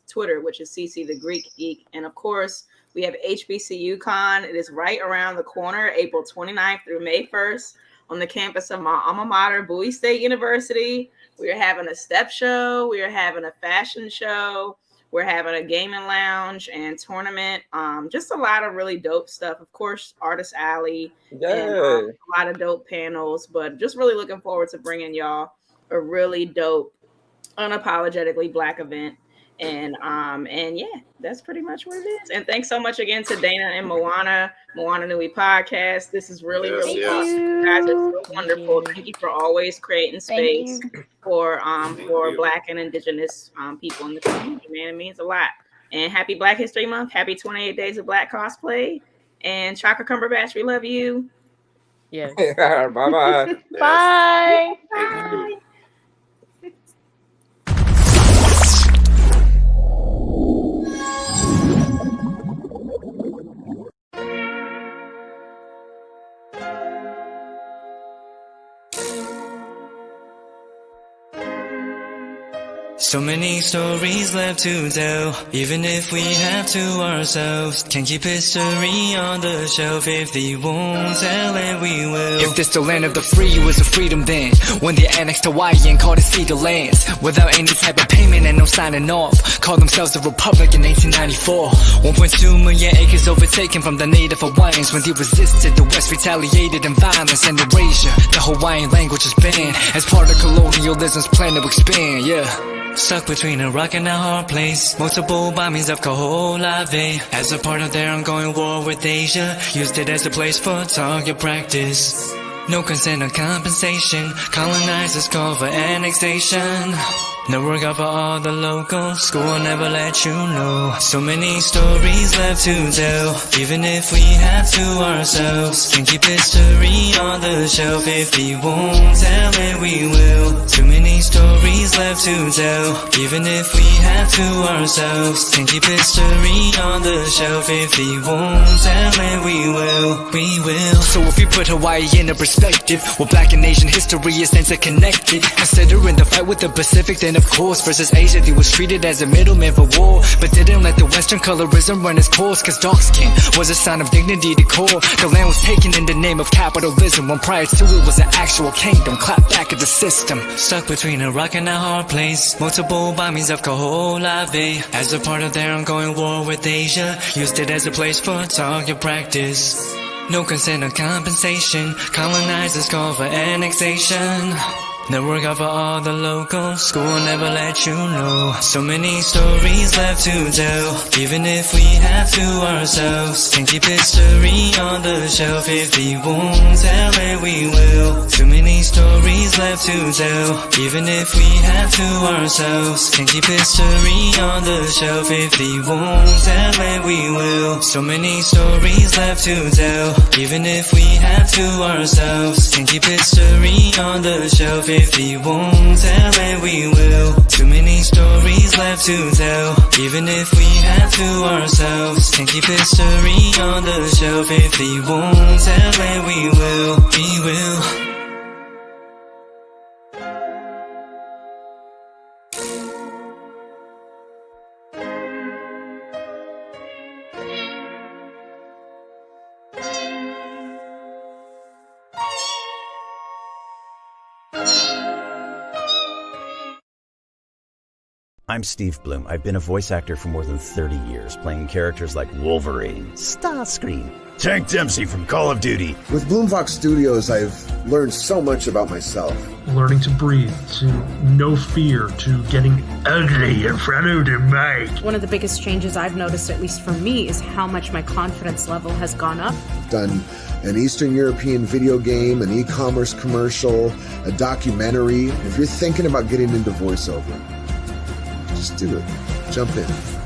Twitter, which is CC the Greek Geek. And of course, we have HBCU Con. It is right around the corner, April 29th through May 1st. on the campus of my alma mater, Bowie State University. We are having a step show. We are having a fashion show. We're having a gaming lounge and tournament. Just a lot of really dope stuff. Of course, Artist Alley and a lot of dope panels. But just really looking forward to bringing y'all a really dope, unapologetically Black event. And yeah, that's pretty much what it is. And thanks so much again to Dana and Moana Nui podcast. This is really awesome. You guys are so wonderful. Thank you for always creating space for Black and Indigenous people in the community. Man, it means a lot. And happy Black History Month. Happy 28 Days of Black Cosplay. And Chaka Cumberbatch, we love you. Yes. Bye-bye. Bye. Bye. So many stories left to tell, even if we have to ourselves. Can't keep history on the shelf. If they won't tell it, we will. If this the land of the free, it was a freedom then. When they annexed Hawaii and called it Cedar Lands, without any type of payment and no signing off. Called themselves the Republic in 1894. 1.2 million acres overtaken from the native Hawaiians. When they resisted, the West retaliated in violence and erasure. The Hawaiian language is banned as part of colonialism's plan to expand, yeah. Stuck between a rock and a hard place. Multiple bombings of Kaho'olawe. As a part of their ongoing war with Asia, used it as a place for target practice. No consent or compensation. Colonizers call for annexation. No work out for all the locals. School will never let you know. So many stories left to tell, even if we have to ourselves. Can keep history on the shelf. If we won't tell it, we will. Too many stories left to tell, even if we have to ourselves. Can keep history on the shelf. If we won't tell it, we will. We will. So if we put Hawaii in a perspective, well, Black and Asian history is interconnected. Considering the fight with the Pacific, then of course, versus Asia, they was treated as a middleman for war, but didn't let the Western colorism run its course, cause dark skin was a sign of dignity to core. The land was taken in the name of capitalism, when prior to it was an actual kingdom. Clap back at the system. Stuck between a rock and a hard place. Multiple bombings of Kaho'olawe. As a part of their ongoing war with Asia, used it as a place for target practice. No consent or compensation. Colonizers call for annexation. No work out for all the locals. School will never let you know. So many stories left to tell, even if we have to ourselves. Can keep history on the shelf. If we won't tell it, we will. Too many stories left to tell, even if we have to ourselves. Can keep history on the shelf. If we won't tell it, we will. So many stories left to tell, even if we have to ourselves. Can keep history on the shelf. If we won't tell it, we will. Too many stories left to tell, even if we have to ourselves. Can keep history on the shelf. If we won't tell it, we will. We will. I'm Steve Bloom. I've been a voice actor for more than 30 years, playing characters like Wolverine, Starscream, Tank Dempsey from Call of Duty. With Foxx Studios, I've learned so much about myself. Learning to breathe, to no fear, to getting ugly in front of the mic. One of the biggest changes I've noticed, at least for me, is how much my confidence level has gone up. I've done an Eastern European video game, an e-commerce commercial, a documentary. If you're thinking about getting into voiceover, just do it. Jump in.